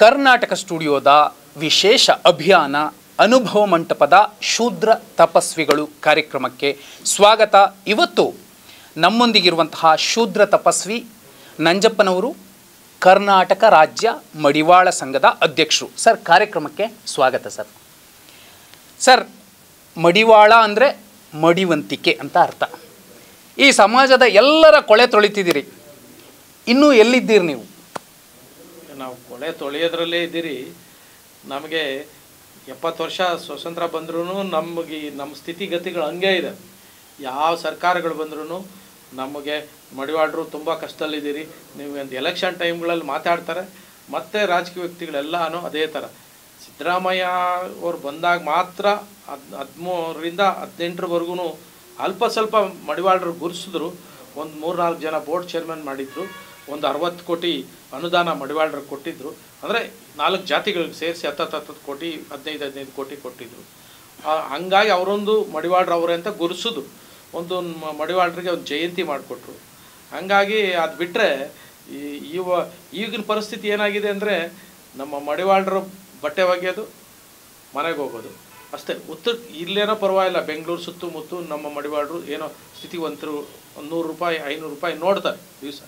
ಕರ್ನಾಟಕ ಸ್ಟುಡಿಯೋದ ವಿಶೇಷ ಅಭಿಯಾನ ಅನುಭವ ಮಂಟಪದ ಶೂದ್ರ ತಪಸ್ವಿಗಳು ಕಾರ್ಯಕ್ರಮಕ್ಕೆ ಸ್ವಾಗತ. ಇವತ್ತು ನಮ್ಮೊಂದಿಗಿರುವಂತಹ ಶೂದ್ರ ತಪಸ್ವಿ ನಂಜಪ್ಪನವರು, ಕರ್ನಾಟಕ ರಾಜ್ಯ ಮಡಿವಾಳ ಸಂಘದ ಅಧ್ಯಕ್ಷರು. ಸರ್, ಕಾರ್ಯಕ್ರಮಕ್ಕೆ ಸ್ವಾಗತ ಸರ್. ಸರ್, ಮಡಿವಾಳ ಅಂದರೆ ಮಡಿವಂತಿಕೆ ಅಂತ ಅರ್ಥ. ಈ ಸಮಾಜದ ಎಲ್ಲರ ಕೊಳೆ ತೊಳಿತಿದ್ದೀರಿ, ಇನ್ನೂ ಎಲ್ಲಿದ್ದೀರಿ ನೀವು? ನಾವು ಕೊಳೆ ತೊಳೆಯೋದ್ರಲ್ಲೇ ಇದ್ದೀರಿ. ನಮಗೆ 70 ವರ್ಷ ಸ್ವತಂತ್ರ ಬಂದ್ರೂ ನಮಗೆ ನಮ್ಮ ಸ್ಥಿತಿಗತಿಗಳು ಹಂಗೆ ಇದೆ. ಯಾವ ಸರ್ಕಾರಗಳು ಬಂದ್ರೂ ನಮಗೆ ಮಡಿವಾಳರು ತುಂಬ ಕಷ್ಟದಲ್ಲಿದ್ದೀರಿ. ನೀವು ಒಂದು ಎಲೆಕ್ಷನ್ ಟೈಮ್ಗಳಲ್ಲಿ ಮಾತಾಡ್ತಾರೆ, ಮತ್ತು ರಾಜಕೀಯ ವ್ಯಕ್ತಿಗಳೆಲ್ಲನೂ ಅದೇ ಥರ. ಸಿದ್ದರಾಮಯ್ಯ ಅವ್ರು ಬಂದಾಗ ಮಾತ್ರ 13ರಿಂದ 18ರವರೆಗೂ ಅಲ್ಪ ಸ್ವಲ್ಪ ಮಡಿವಾಳರು ಗುರುಸಿದ್ರು. ಒಂದು 3-4 ಜನ ಬೋರ್ಡ್ ಚೇರ್ಮನ್ ಮಾಡಿದ್ರು. ಒಂದು 60 ಕೋಟಿ ಅನುದಾನ ಮಡಿವಾಳರು ಕೊಟ್ಟಿದ್ದರು. ಅಂದರೆ 4 ಜಾತಿಗಳಿಗೆ ಸೇರಿಸಿ 10 ಕೋಟಿ 15 ಕೋಟಿ ಕೊಟ್ಟಿದ್ದರು. ಹಂಗಾಗಿ ಅವರೊಂದು ಮಡಿವಾಳರು ಅವರೇ ಅಂತ ಗುರುಸಿದ್ರು. ಒಂದು ಮಡಿವಾಳರಿಗೆ ಒಂದು ಜಯಂತಿ ಮಾಡಿಕೊಟ್ರು. ಹಂಗಾಗಿ ಅದು ಬಿಟ್ಟರೆ ಈಗಿನ ಪರಿಸ್ಥಿತಿ ಏನಾಗಿದೆ ಅಂದರೆ, ನಮ್ಮ ಮಡಿವಾಳರು ಬಟ್ಟೆ ಒಗೆಯೋದು, ಮನೆಗೆ ಹೋಗೋದು ಅಷ್ಟೇ. ಇಲ್ಲೇನೋ ಪರವಾಗಿಲ್ಲ, ಬೆಂಗಳೂರು ಸುತ್ತಮುತ್ತ ನಮ್ಮ ಮಡಿವಾಳರು ಏನೋ ಸ್ಥಿತಿವಂತರು 100 ರೂಪಾಯಿ 500 ರೂಪಾಯಿ ನೋಡ್ತಾರೆ ದಿವಸ.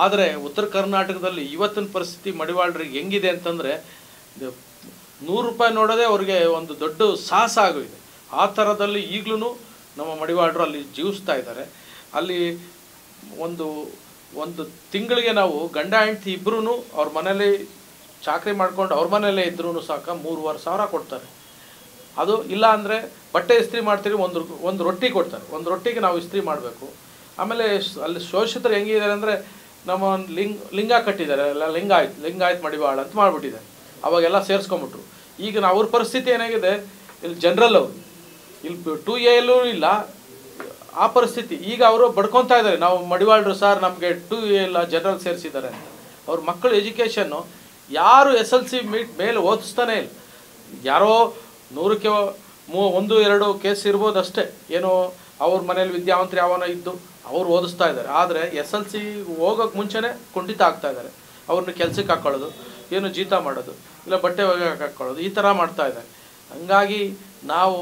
ಆದರೆ ಉತ್ತರ ಕರ್ನಾಟಕದಲ್ಲಿ ಇವತ್ತಿನ ಪರಿಸ್ಥಿತಿ ಮಡಿವಾಳರಿಗೆ ಹೆಂಗಿದೆ ಅಂತಂದರೆ, 100 ರೂಪಾಯಿ ನೋಡೋದೇ ಅವ್ರಿಗೆ ಒಂದು ದೊಡ್ಡ ಸಾಹಸ ಆಗೋಗಿದೆ. ಆ ಥರದಲ್ಲಿ ಈಗಲೂ ನಮ್ಮ ಮಡಿವಾಳರು ಅಲ್ಲಿ ಜೀವಿಸ್ತಾ ಇದ್ದಾರೆ. ಅಲ್ಲಿ ಒಂದು ತಿಂಗಳಿಗೆ ನಾವು ಗಂಡ ಹೆಂಡತಿ ಇಬ್ಬರೂ ಅವ್ರ ಮನೇಲಿ ಚಾಕರಿ ಮಾಡ್ಕೊಂಡು ಅವ್ರ ಮನೆಯಲ್ಲೇ ಇದ್ರೂ ಸಾಕ 3,500 ಕೊಡ್ತಾರೆ. ಅದು ಇಲ್ಲ ಅಂದರೆ ಬಟ್ಟೆ ಇಸ್ತ್ರಿ ಮಾಡ್ತೀರಿ, ಒಂದು ರೊಟ್ಟಿ ಕೊಡ್ತಾರೆ. ಒಂದು ರೊಟ್ಟಿಗೆ ನಾವು ಇಸ್ತ್ರಿ ಮಾಡಬೇಕು. ಆಮೇಲೆ ಅಲ್ಲಿ ಶೋಷಿತರು ಹೆಂಗಿದ್ದಾರೆ ಅಂದರೆ, ನಮ್ಮ ಲಿಂಗ ಕಟ್ಟಿದ್ದಾರೆ, ಎಲ್ಲ ಲಿಂಗಾಯತ್ ಮಡಿವಾಳ ಅಂತ ಮಾಡಿಬಿಟ್ಟಿದ್ದಾರೆ. ಅವಾಗೆಲ್ಲ ಸೇರಿಸ್ಕೊಂಬಿಟ್ರು. ಈಗ ಅವ್ರ ಪರಿಸ್ಥಿತಿ ಏನಾಗಿದೆ, ಇಲ್ಲಿ ಜನರಲ್ ಅವರು ಇಲ್ಲಿ 2A ಇಲ್ಲ, ಆ ಪರಿಸ್ಥಿತಿ. ಈಗ ಅವರು ಬಡ್ಕೊತಾ ಇದ್ದಾರೆ, ನಾವು ಮಡಿವಾಳರು ಸರ್ ನಮಗೆ 2A ಇಲ್ಲ, ಜನರಲ್ ಸೇರಿಸಿದ್ದಾರೆ ಅಂತ. ಅವ್ರ ಮಕ್ಕಳು ಎಜುಕೇಷನ್ನು ಯಾರು SLC ಮೇಲೆ ಓದಿಸ್ತಾನೆ ಇಲ್ಲ. ಯಾರೋ 100ಕ್ಕೆ 1-2 ಕೇಸ್ ಇರ್ಬೋದು ಅಷ್ಟೇ. ಏನೋ ಅವ್ರ ಮನೇಲಿ ವಿದ್ಯಾವಂತರು ಯಾವನೋ ಇದ್ದು ಅವ್ರು ಓದಿಸ್ತಾ ಇದ್ದಾರೆ. ಆದರೆ SLC ಹೋಗೋಕ್ಕೆ ಮುಂಚೆನೇ ಕುಂಠಿತ ಆಗ್ತಾ ಇದ್ದಾರೆ. ಅವ್ರನ್ನ ಕೆಲಸಕ್ಕೆ ಹಾಕ್ಕೊಳ್ಳೋದು, ಏನು ಜೀತ ಮಾಡೋದು, ಇಲ್ಲ ಬಟ್ಟೆ ಒಗೆಯೋಕೆ ಹಾಕ್ಕೊಳ್ಳೋದು, ಈ ಥರ ಮಾಡ್ತಾ ಇದ್ದಾರೆ. ಹಂಗಾಗಿ ನಾವು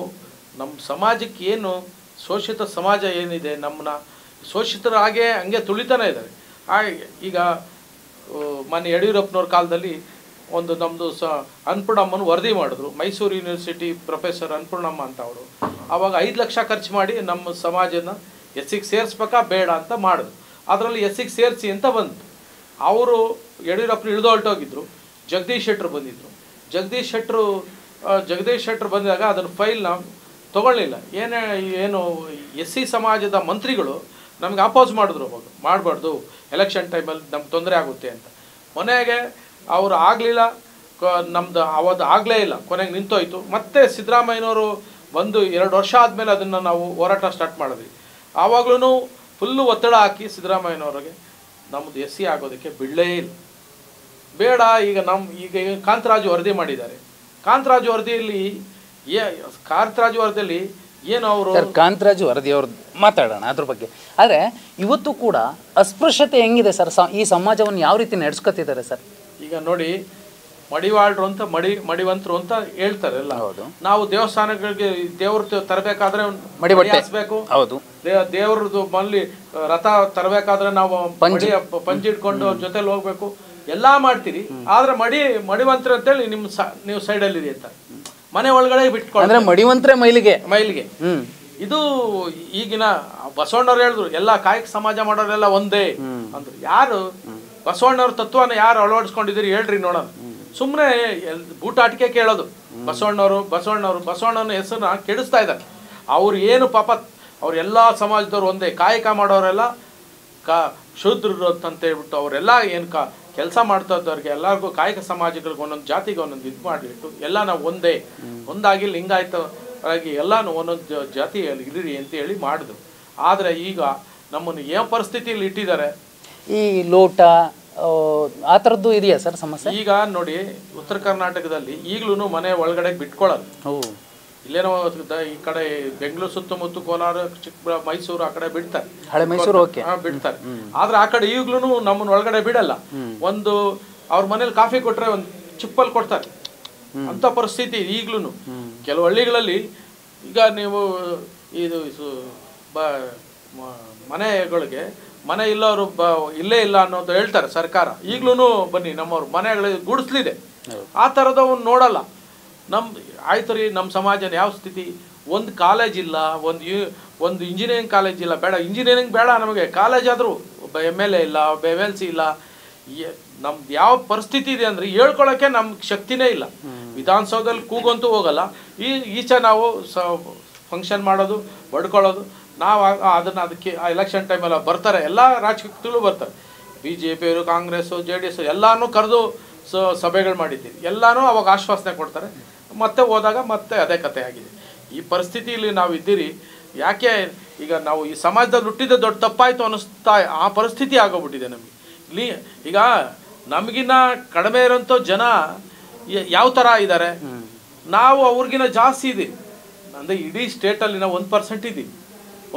ನಮ್ಮ ಸಮಾಜಕ್ಕೆ ಏನು ಶೋಷಿತ ಸಮಾಜ ಏನಿದೆ, ನಮ್ಮನ್ನ ಶೋಷಿತರಾಗೆ ಹಂಗೆ ತುಳಿತಾನೆ ಇದ್ದಾರೆ. ಈಗ ಮೊನ್ನೆ ಯಡಿಯೂರಪ್ಪನವ್ರ ಕಾಲದಲ್ಲಿ ಒಂದು ನಮ್ಮದು ಅನ್ನಪೂರ್ಣಮ್ಮನ ವರದಿ ಮಾಡಿದ್ರು. ಮೈಸೂರು ಯೂನಿವರ್ಸಿಟಿ ಪ್ರೊಫೆಸರ್ ಅನ್ನಪೂರ್ಣಮ್ಮ ಅಂತ ಅವರು. ಆವಾಗ 5 ಲಕ್ಷ ಖರ್ಚು ಮಾಡಿ ನಮ್ಮ ಸಮಾಜನ SCಗೆ ಸೇರಿಸ್ಬೇಕಾ ಬೇಡ ಅಂತ ಮಾಡಿದ್ರು. ಅದರಲ್ಲಿ SCಗೆ ಸೇರಿಸಿ ಅಂತ ಬಂತು. ಅವರು ಯಡಿಯೂರಪ್ಪನ ಇಳಿದು ಹೊರಟೋಗಿದ್ರು. ಜಗದೀಶ್ ಶೆಟ್ಟರು ಬಂದಿದ್ದರು. ಜಗದೀಶ್ ಶೆಟ್ಟರು ಬಂದಾಗ ಅದನ್ನು ಫೈಲ್ನ ತೊಗೊಳ್ಳಿಲ್ಲ. ಏನು SC ಸಮಾಜದ ಮಂತ್ರಿಗಳು ನಮಗೆ ಅಪೋಸ್ ಮಾಡಿದ್ರು. ಅವಾಗ ಮಾಡಬಾರ್ದು, ಎಲೆಕ್ಷನ್ ಟೈಮಲ್ಲಿ ನಮ್ಗೆ ತೊಂದರೆ ಆಗುತ್ತೆ ಅಂತ. ಕೊನೆಗೆ ಅವರು ಆಗಲಿಲ್ಲ, ನಮ್ದು ಅವತ್ತು ಆಗಲೇ ಇಲ್ಲ, ಕೊನೆಗೆ ನಿಂತೋಯ್ತು. ಮತ್ತೆ ಸಿದ್ದರಾಮಯ್ಯನವರು ಬಂದು 2 ವರ್ಷ ಆದಮೇಲೆ ಅದನ್ನು ನಾವು ಹೋರಾಟ ಸ್ಟಾರ್ಟ್ ಮಾಡಿದ್ವಿ. ಆವಾಗಲೂ ಫುಲ್ಲು ಒತ್ತಡ ಹಾಕಿ ಸಿದ್ದರಾಮಯ್ಯನವ್ರಿಗೆ ನಮ್ಮದು SC ಆಗೋದಕ್ಕೆ ಬಿಡಲೇ ಇಲ್ಲ. ಬೇಡ, ಈಗ ಕಾಂತರಾಜು ವರದಿ ಮಾಡಿದ್ದಾರೆ. ಕಾಂತರಾಜು ವರದಿಯಲ್ಲಿ ಏನು ಅವರು ಕಾಂತರಾಜು ವರದಿಯವ್ರು ಮಾತಾಡೋಣ ಅದ್ರ ಬಗ್ಗೆ. ಆದರೆ ಇವತ್ತು ಕೂಡ ಅಸ್ಪೃಶ್ಯತೆ ಹೆಂಗಿದೆ ಸರ್? ಈ ಸಮಾಜವನ್ನು ಯಾವ ರೀತಿ ನಡೆಸ್ಕೊತಿದ್ದಾರೆ ಸರ್? ಈಗ ನೋಡಿ, ಮಡಿವಾಳರು ಅಂತ ಮಡಿವಂತರು ಅಂತ ಹೇಳ್ತಾರೆ ಎಲ್ಲ. ಹೌದು. ನಾವು ದೇವಸ್ಥಾನಗಳಿಗೆ ದೇವ್ರ ತರಬೇಕಾದ್ರೆ ಮಡಿಬಟ್ಟೆ ಹಾಸ್ಬೇಕು. ಹೌದು. ದೇವ್ರದ್ದು ಮಲ್ಲಿ ರಥ ತರಬೇಕಾದ್ರೆ ನಾವು ಪಂಚಿ ಇಟ್ಕೊಂಡು ಜೊತೆಲಿ ಹೋಗ್ಬೇಕು, ಎಲ್ಲ ಮಾಡ್ತೀರಿ. ಆದ್ರೆ ಮಡಿವಂತರು ಅಂತೇಳಿ ನೀವು ಸೈಡಲ್ಲಿ ಅಂತ ಮನೆ ಒಳಗಡೆ ಬಿಟ್ಕೊಂಡು ಮಡಿವಂತರೇ ಮೈಲಿಗೆ. ಇದು ಈಗಿನ ಬಸವಣ್ಣವ್ರು ಹೇಳಿದ್ರು, ಎಲ್ಲ ಕಾಯಕ ಸಮಾಜ ಮಾಡೋರೆಲ್ಲ ಒಂದೇ ಅಂದ್ರು. ಯಾರು ಬಸವಣ್ಣವ್ರ ತತ್ವನ ಯಾರು ಅಳವಡಿಸ್ಕೊಂಡಿದ್ದೀರಿ ಹೇಳ್ರಿ ನೋಡೋಣ. ಸುಮ್ಮನೆ ಬೂಟಾಟಿಕೆ ಕೇಳೋದು. ಬಸವಣ್ಣನ ಹೆಸರನ್ನ ಕೆಡಿಸ್ತಾ ಇದ್ದಾರೆ. ಅವ್ರು ಏನು ಪಾಪ, ಅವ್ರೆಲ್ಲ ಸಮಾಜದವ್ರು ಒಂದೇ, ಕಾಯಕ ಮಾಡೋರೆಲ್ಲ ಶೂದ್ರರು ಅಂತ ಹೇಳ್ಬಿಟ್ಟು ಅವರೆಲ್ಲ ಏನು ಕೆಲಸ ಮಾಡ್ತಾ ಇದ್ದವ್ರಿಗೆ ಎಲ್ಲರಿಗೂ ಕಾಯಕ ಸಮಾಜಗಳಿಗೆ ಒಂದೊಂದು ಜಾತಿಗೆ ಒಂದೊಂದು ಇದು ಮಾಡಿಬಿಟ್ಟು ಎಲ್ಲ ನಾವು ಒಂದಾಗಿ ಲಿಂಗಾಯತರಾಗಿ ಎಲ್ಲನೂ ಒಂದೊಂದು ಜಾತಿಯಲ್ಲಿ ಇರಿ ಅಂತ ಹೇಳಿ ಮಾಡಿದ್ರು. ಆದರೆ ಈಗ ನಮ್ಮನ್ನು ಏನು ಪರಿಸ್ಥಿತಿಯಲ್ಲಿ ಇಟ್ಟಿದ್ದಾರೆ. ಈ ಲೋಟ ಆ ಥರದ್ದು ಇದೆಯಾ ಸರ್ ಸಮಸ್ಯೆ? ಈಗ ನೋಡಿ, ಉತ್ತರ ಕರ್ನಾಟಕದಲ್ಲಿ ಈಗಲೂ ಮನೆ ಒಳಗಡೆ ಬಿಟ್ಕೊಳ್ಳೋದು. ಇಲ್ಲೇನೋ ಈ ಕಡೆ ಬೆಂಗಳೂರು ಸುತ್ತಮುತ್ತ ಕೋಲಾರ ಮೈಸೂರು ಆ ಕಡೆ ಬಿಡ್ತಾರೆ, ಹಳೆ ಮೈಸೂರು ಬಿಡ್ತಾರೆ. ಆದ್ರೆ ಆ ಕಡೆ ಈಗ್ಲೂ ನಮ್ಮನ್ನ ಒಳಗಡೆ ಬಿಡಲ್ಲ. ಒಂದು ಅವ್ರ ಮನೇಲಿ ಕಾಫಿ ಕೊಟ್ರೆ ಒಂದು ಚಿಪ್ಪಲ್ಲಿ ಕೊಡ್ತಾರೆ ಅಂತ ಪರಿಸ್ಥಿತಿ ಈಗಲೂ ಕೆಲವು ಹಳ್ಳಿಗಳಲ್ಲಿ. ಈಗ ನೀವು ಇದು ಮನೆಗಳಿಗೆ ಮನೆ ಇಲ್ಲವರು ಇಲ್ಲೇ ಇಲ್ಲ ಅನ್ನೋದು ಹೇಳ್ತಾರೆ ಸರ್ಕಾರ. ಈಗಲೂ ಬನ್ನಿ ನಮ್ಮವ್ರು ಮನೆಗಳಿಗೆ ಗುಡಿಸ್ಲಿದೆ, ಆ ಥರದವನ್ನ ನೋಡಲ್ಲ. ಆಯ್ತು ರೀ, ನಮ್ಮ ಸಮಾಜನ ಯಾವ ಸ್ಥಿತಿ, ಒಂದು ಕಾಲೇಜ್ ಇಲ್ಲ, ಒಂದು ಇಂಜಿನಿಯರಿಂಗ್ ಕಾಲೇಜ್ ಇಲ್ಲ, ಬೇಡ ಇಂಜಿನಿಯರಿಂಗ್ ಬೇಡ ನಮಗೆ, ಕಾಲೇಜ್ ಆದರೂ ಒಬ್ಬ MLA ಇಲ್ಲ, ಒಬ್ಬ MLC ಇಲ್ಲ. ನಮ್ದು ಯಾವ ಪರಿಸ್ಥಿತಿ ಇದೆ ಅಂದರೆ ಹೇಳ್ಕೊಳ್ಳೋಕ್ಕೆ ನಮ್ಗೆ ಶಕ್ತಿನೇ ಇಲ್ಲ. ವಿಧಾನಸೌಧದಲ್ಲಿ ಕೂಗಂತೂ ಹೋಗಲ್ಲ, ಈಚೆ ನಾವು ಫಂಕ್ಷನ್ ಮಾಡೋದು ಬಡ್ಕೊಳ್ಳೋದು. ನಾವು ಅದಕ್ಕೆ ಎಲೆಕ್ಷನ್ ಟೈಮೆಲ್ಲ ಬರ್ತಾರೆ, ಎಲ್ಲ ರಾಜಕೀಯಗಳು ಬರ್ತಾರೆ, BJP ಅವರು, ಕಾಂಗ್ರೆಸ್ಸು, JDS ಎಲ್ಲನೂ ಕರೆದು ಸಭೆಗಳು ಮಾಡಿದ್ದೀವಿ. ಎಲ್ಲನೂ ಅವಾಗ ಆಶ್ವಾಸನೆ ಕೊಡ್ತಾರೆ, ಮತ್ತೆ ಹೋದಾಗ ಮತ್ತೆ ಅದೇ ಕಥೆ ಆಗಿದೆ. ಈ ಪರಿಸ್ಥಿತಿಯಲ್ಲಿ ನಾವು ಇದ್ದೀರಿ. ಯಾಕೆ ಈಗ ನಾವು ಈ ಸಮಾಜದಲ್ಲಿ ಹುಟ್ಟಿದ ದೊಡ್ಡ ತಪ್ಪಾಯಿತು ಅನ್ನಿಸ್ತಾ ಆ ಪರಿಸ್ಥಿತಿ ಆಗೋಗ್ಬಿಟ್ಟಿದೆ ನಮಗೆ. ಇಲ್ಲಿ ಈಗ ನಮಗಿನ್ನ ಕಡಿಮೆ ಇರೋಂಥ ಜನ ಯಾವ ಥರ ಇದ್ದಾರೆ, ನಾವು ಅವ್ರಿಗಿನ ಜಾಸ್ತಿ ಇದ್ದೀವಿ. ಅಂದರೆ ಇಡೀ ಸ್ಟೇಟಲ್ಲಿ ನಾವು 1% ಇದ್ದೀವಿ.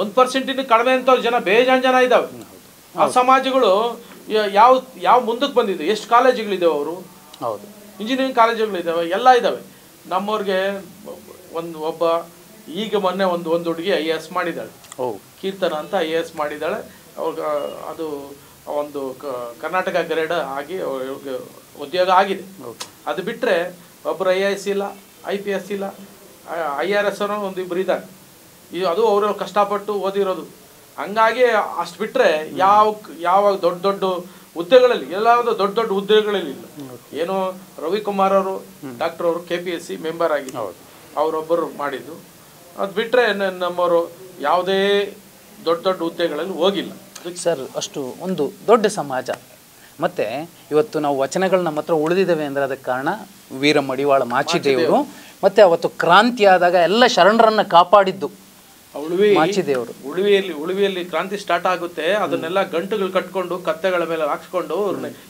1% ಕಡಿಮೆ ಅಂಥವ್ರು ಜನ ಬೇಜಾನ್ ಜನ ಇದ್ದಾವೆ. ಆ ಸಮಾಜಗಳು ಯಾವ ಮುಂದಕ್ಕೆ ಬಂದಿದೆ, ಎಷ್ಟು ಕಾಲೇಜುಗಳಿದ್ದಾವೆ, ಅವರು ಹೌದು ಇಂಜಿನಿಯರಿಂಗ್ ಕಾಲೇಜುಗಳಿದ್ದಾವೆ, ಎಲ್ಲ ಇದ್ದಾವೆ. ನಮ್ಮವ್ರಿಗೆ ಒಬ್ಬ ಈಗ ಮೊನ್ನೆ ಒಂದು ಹುಡುಗಿ IAS ಮಾಡಿದ್ದಾಳೆ, ಕೀರ್ತನ ಅಂತ IAS ಮಾಡಿದ್ದಾಳೆ. ಅವ್ರಿಗೆ ಅದು ಒಂದು ಕರ್ನಾಟಕ ಗ್ರೇಡ್ ಆಗಿ ಅವ್ರಿಗೆ ಉದ್ಯೋಗ ಆಗಿದೆ. ಅದು ಬಿಟ್ಟರೆ ಒಬ್ಬರು IAS ಇಲ್ಲ, IPS ಇಲ್ಲ, IRS ಅನ್ನೋ ಒಂದಿಬ್ಬರು ಇದ್ದಾರೆ. ಅದು ಅವರು ಕಷ್ಟಪಟ್ಟು ಓದಿರೋದು. ಹಂಗಾಗಿ ಅಷ್ಟು ಬಿಟ್ಟರೆ ಯಾವ ದೊಡ್ಡ ಹುದ್ದೆಗಳಲ್ಲಿ ಎಲ್ಲಾದರೂ ದೊಡ್ಡ ಹುದ್ದೆಗಳಲ್ಲಿ ಇಲ್ಲ. ಏನೋ ರವಿಕುಮಾರ್ ಅವರು ಡಾಕ್ಟರ್ ಅವರು KPSC ಮೆಂಬರ್ ಆಗಿದ್ದು, ಅವರೊಬ್ಬರು ಮಾಡಿದ್ದು. ಅದು ಬಿಟ್ಟರೆ ನಮ್ಮವರು ಯಾವುದೇ ದೊಡ್ಡ ಹುದ್ದೆಗಳಲ್ಲಿ ಹೋಗಿಲ್ಲ. ಸರ್, ಅಷ್ಟು ಒಂದು ದೊಡ್ಡ ಸಮಾಜ. ಮತ್ತು ಇವತ್ತು ನಾವು ವಚನಗಳು ನಮ್ಮ ಹತ್ರ ಉಳಿದಿದ್ದಾವೆ ಅಂದರೆ ಅದಕ್ಕೆ ಕಾರಣ ವೀರ ಮಡಿವಾಳ ಮಾಚಿದೇವರು. ಮತ್ತು ಅವತ್ತು ಕ್ರಾಂತಿ ಆದಾಗ ಎಲ್ಲ ಶರಣರನ್ನು ಕಾಪಾಡಿದ್ದು ಮಾಚಿದೇವರು. ಉಳುವಿಯಲ್ಲಿ ಕ್ರಾಂತಿ ಸ್ಟಾರ್ಟ್ ಆಗುತ್ತೆ. ಅದನ್ನೆಲ್ಲ ಗಂಟುಗಳು ಕಟ್ಕೊಂಡು ಕತ್ತೆಗಳ ಮೇಲೆ ಹಾಕ್ಸ್ಕೊಂಡು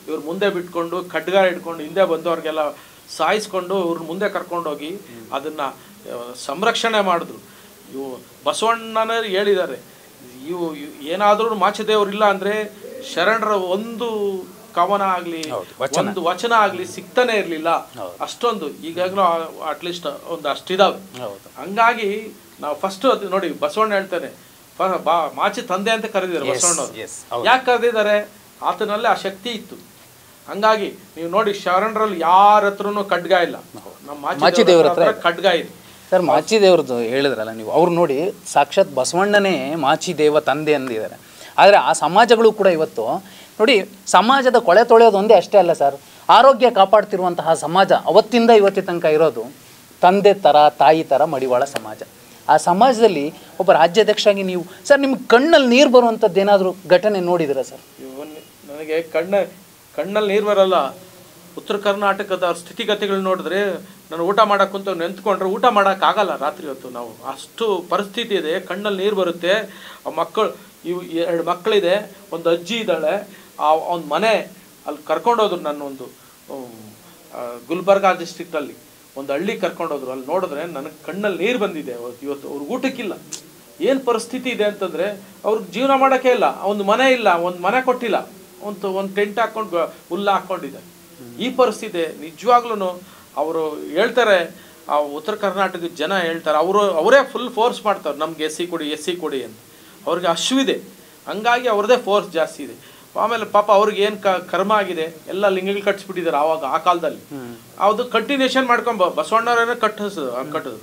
ಇವ್ರು ಮುಂದೆ ಬಿಟ್ಕೊಂಡು ಖಡ್ಗ ಇಟ್ಕೊಂಡು ಹಿಂದೆ ಬಂದವ್ರಿಗೆಲ್ಲ ಸಾಯಿಸ್ಕೊಂಡು ಇವ್ರನ್ನ ಮುಂದೆ ಕರ್ಕೊಂಡೋಗಿ ಅದನ್ನು ಸಂರಕ್ಷಣೆ ಮಾಡಿದ್ರು. ಇವು ಬಸವಣ್ಣನ ಹೇಳಿದ್ದಾರೆ, ಏನಾದರೂ ಮಾಚಿದೇವ್ರು ಇಲ್ಲ ಅಂದರೆ ಶರಣರ ಒಂದು ಕವನ ಆಗಲಿ ಒಂದು ವಚನ ಆಗಲಿ ಸಿಗ್ತಾನೆ ಇರಲಿಲ್ಲ. ಅಷ್ಟೊಂದು ಈಗಾಗಲೂ ಅಟ್ಲೀಸ್ಟ್ ಒಂದು ಅಷ್ಟಿದಾವೆ. ಹಂಗಾಗಿ ನಾವು ಫಸ್ಟ್ ಅದು ನೋಡಿ, ಬಸವಣ್ಣ ಹೇಳ್ತಾನೆ ಮಾಚಿ ತಂದೆ ಅಂತ ಕರೆದಿದ್ದಾರೆ ಬಸವಣ್ಣವ್ರು. ಯಾಕೆ ಕರೆದಿದ್ದಾರೆ? ಆತನಲ್ಲೇ ಆ ಶಕ್ತಿ ಇತ್ತು. ಹಂಗಾಗಿ ನೀವು ನೋಡಿ, ಶರಣರಲ್ಲಿ ಯಾರ ಹತ್ರನೂ ಖಡ್ಗ ಇಲ್ಲ, ನಮ್ಮ ಮಾಚಿದೇವ್ರ ಹತ್ರ ಖಡ್ಗ ಇದೆ. ಸರ್, ಮಾಚಿದೇವ್ರದ್ದು ಹೇಳಿದ್ರಲ್ಲ ನೀವು, ಅವ್ರು ನೋಡಿ ಸಾಕ್ಷಾತ್ ಬಸವಣ್ಣನೇ ಮಾಚಿದೇವ ತಂದೆ ಅಂದಿದ್ದಾರೆ. ಆದರೆ ಆ ಸಮಾಜಗಳು ಕೂಡ ಇವತ್ತು ನೋಡಿ, ಸಮಾಜದ ಕೊಳೆ ತೊಳೆಯೋದು ಒಂದೇ ಅಷ್ಟೇ ಅಲ್ಲ ಸರ್, ಆರೋಗ್ಯ ಕಾಪಾಡ್ತಿರುವಂತಹ ಸಮಾಜ ಅವತ್ತಿಂದ ಇವತ್ತಿ ತನಕ ಇರೋದು ತಂದೆ ಥರ ತಾಯಿ ಥರ ಮಡಿವಾಳ ಸಮಾಜ. ಆ ಸಮಾಜದಲ್ಲಿ ಒಬ್ಬ ರಾಜ್ಯಾಧ್ಯಕ್ಷರಾಗಿ ನೀವು ಸರ್, ನಿಮ್ಗೆ ಕಣ್ಣಲ್ಲಿ ನೀರು ಬರುವಂಥದ್ದು ಏನಾದರೂ ಘಟನೆ ನೋಡಿದಿರಾ ಸರ್? ನನಗೆ ಕಣ್ಣಲ್ಲಿ ನೀರು ಬರಲ್ಲ. ಉತ್ತರ ಕರ್ನಾಟಕದ ಸ್ಥಿತಿಗತಿಗಳು ನೋಡಿದ್ರೆ ನಾನು ಊಟ ಮಾಡೋಕ್ಕೆ ಕುಂತು ನೆಂತ್ಕೊಂಡ್ರೆ ಊಟ ಮಾಡೋಕ್ಕಾಗಲ್ಲ ರಾತ್ರಿ ಹೊತ್ತು. ನಾವು ಅಷ್ಟು ಪರಿಸ್ಥಿತಿ ಇದೆ, ಕಣ್ಣಲ್ಲಿ ನೀರು ಬರುತ್ತೆ. ಆ ಮಕ್ಕಳು, 2 ಮಕ್ಕಳಿದೆ, ಒಂದು ಅಜ್ಜಿ ಇದ್ದಾಳೆ. ಒಂದು ಮನೆ ಅಲ್ಲಿ ಕರ್ಕೊಂಡೋದ್ರು. ನನ್ನ ಒಂದು ಗುಲ್ಬರ್ಗಾ ಡಿಸ್ಟ್ರಿಕ್ಟಲ್ಲಿ ಒಂದು ಹಳ್ಳಿ ಕರ್ಕೊಂಡೋದ್ರು. ಅಲ್ಲಿ ನೋಡಿದ್ರೆ ನನಗೆ ಕಣ್ಣಲ್ಲಿ ನೀರು ಬಂದಿದೆ. ಇವತ್ತು ಅವ್ರಿಗೆ ಊಟಕ್ಕಿಲ್ಲ. ಏನು ಪರಿಸ್ಥಿತಿ ಇದೆ ಅಂತಂದರೆ ಅವ್ರಿಗೆ ಜೀವನ ಮಾಡೋಕ್ಕೆ ಇಲ್ಲ, ಒಂದು ಮನೆ ಇಲ್ಲ, ಒಂದು ಮನೆ ಕೊಟ್ಟಿಲ್ಲ, ಒಂದು ಟೆಂಟ್ ಹಾಕ್ಕೊಂಡು ಹುಲ್ಲು ಹಾಕ್ಕೊಂಡಿದೆ. ಈ ಪರಿಸ್ಥಿತಿ ನಿಜವಾಗ್ಲೂ ಅವರು ಹೇಳ್ತಾರೆ, ಆ ಉತ್ತರ ಕರ್ನಾಟಕದ ಜನ ಹೇಳ್ತಾರೆ, ಅವರೇ ಫುಲ್ ಫೋರ್ಸ್ ಮಾಡ್ತಾರೆ, ನಮ್ಗೆ SC ಕೊಡಿ ಅಂತ. ಅವ್ರಿಗೆ ಹಶ್ವಿದೆ, ಹಂಗಾಗಿ ಅವ್ರದ್ದೇ ಫೋರ್ಸ್ ಜಾಸ್ತಿ ಇದೆ. ಆಮೇಲೆ ಪಾಪ ಅವ್ರಿಗೆ ಏನು ಕರ್ಮ ಆಗಿದೆ, ಎಲ್ಲ ಲಿಂಗಗಳು ಕಟ್ಟಿಸ್ಬಿಟ್ಟಿದ್ದಾರೆ ಆವಾಗ ಆ ಕಾಲದಲ್ಲಿ. ಅದು ಕಂಟಿನ್ಯೂಷನ್ ಮಾಡ್ಕೊಂಡು ಬಸವಣ್ಣವರೇನೇ ಕಟ್ಟಿದ್ರು,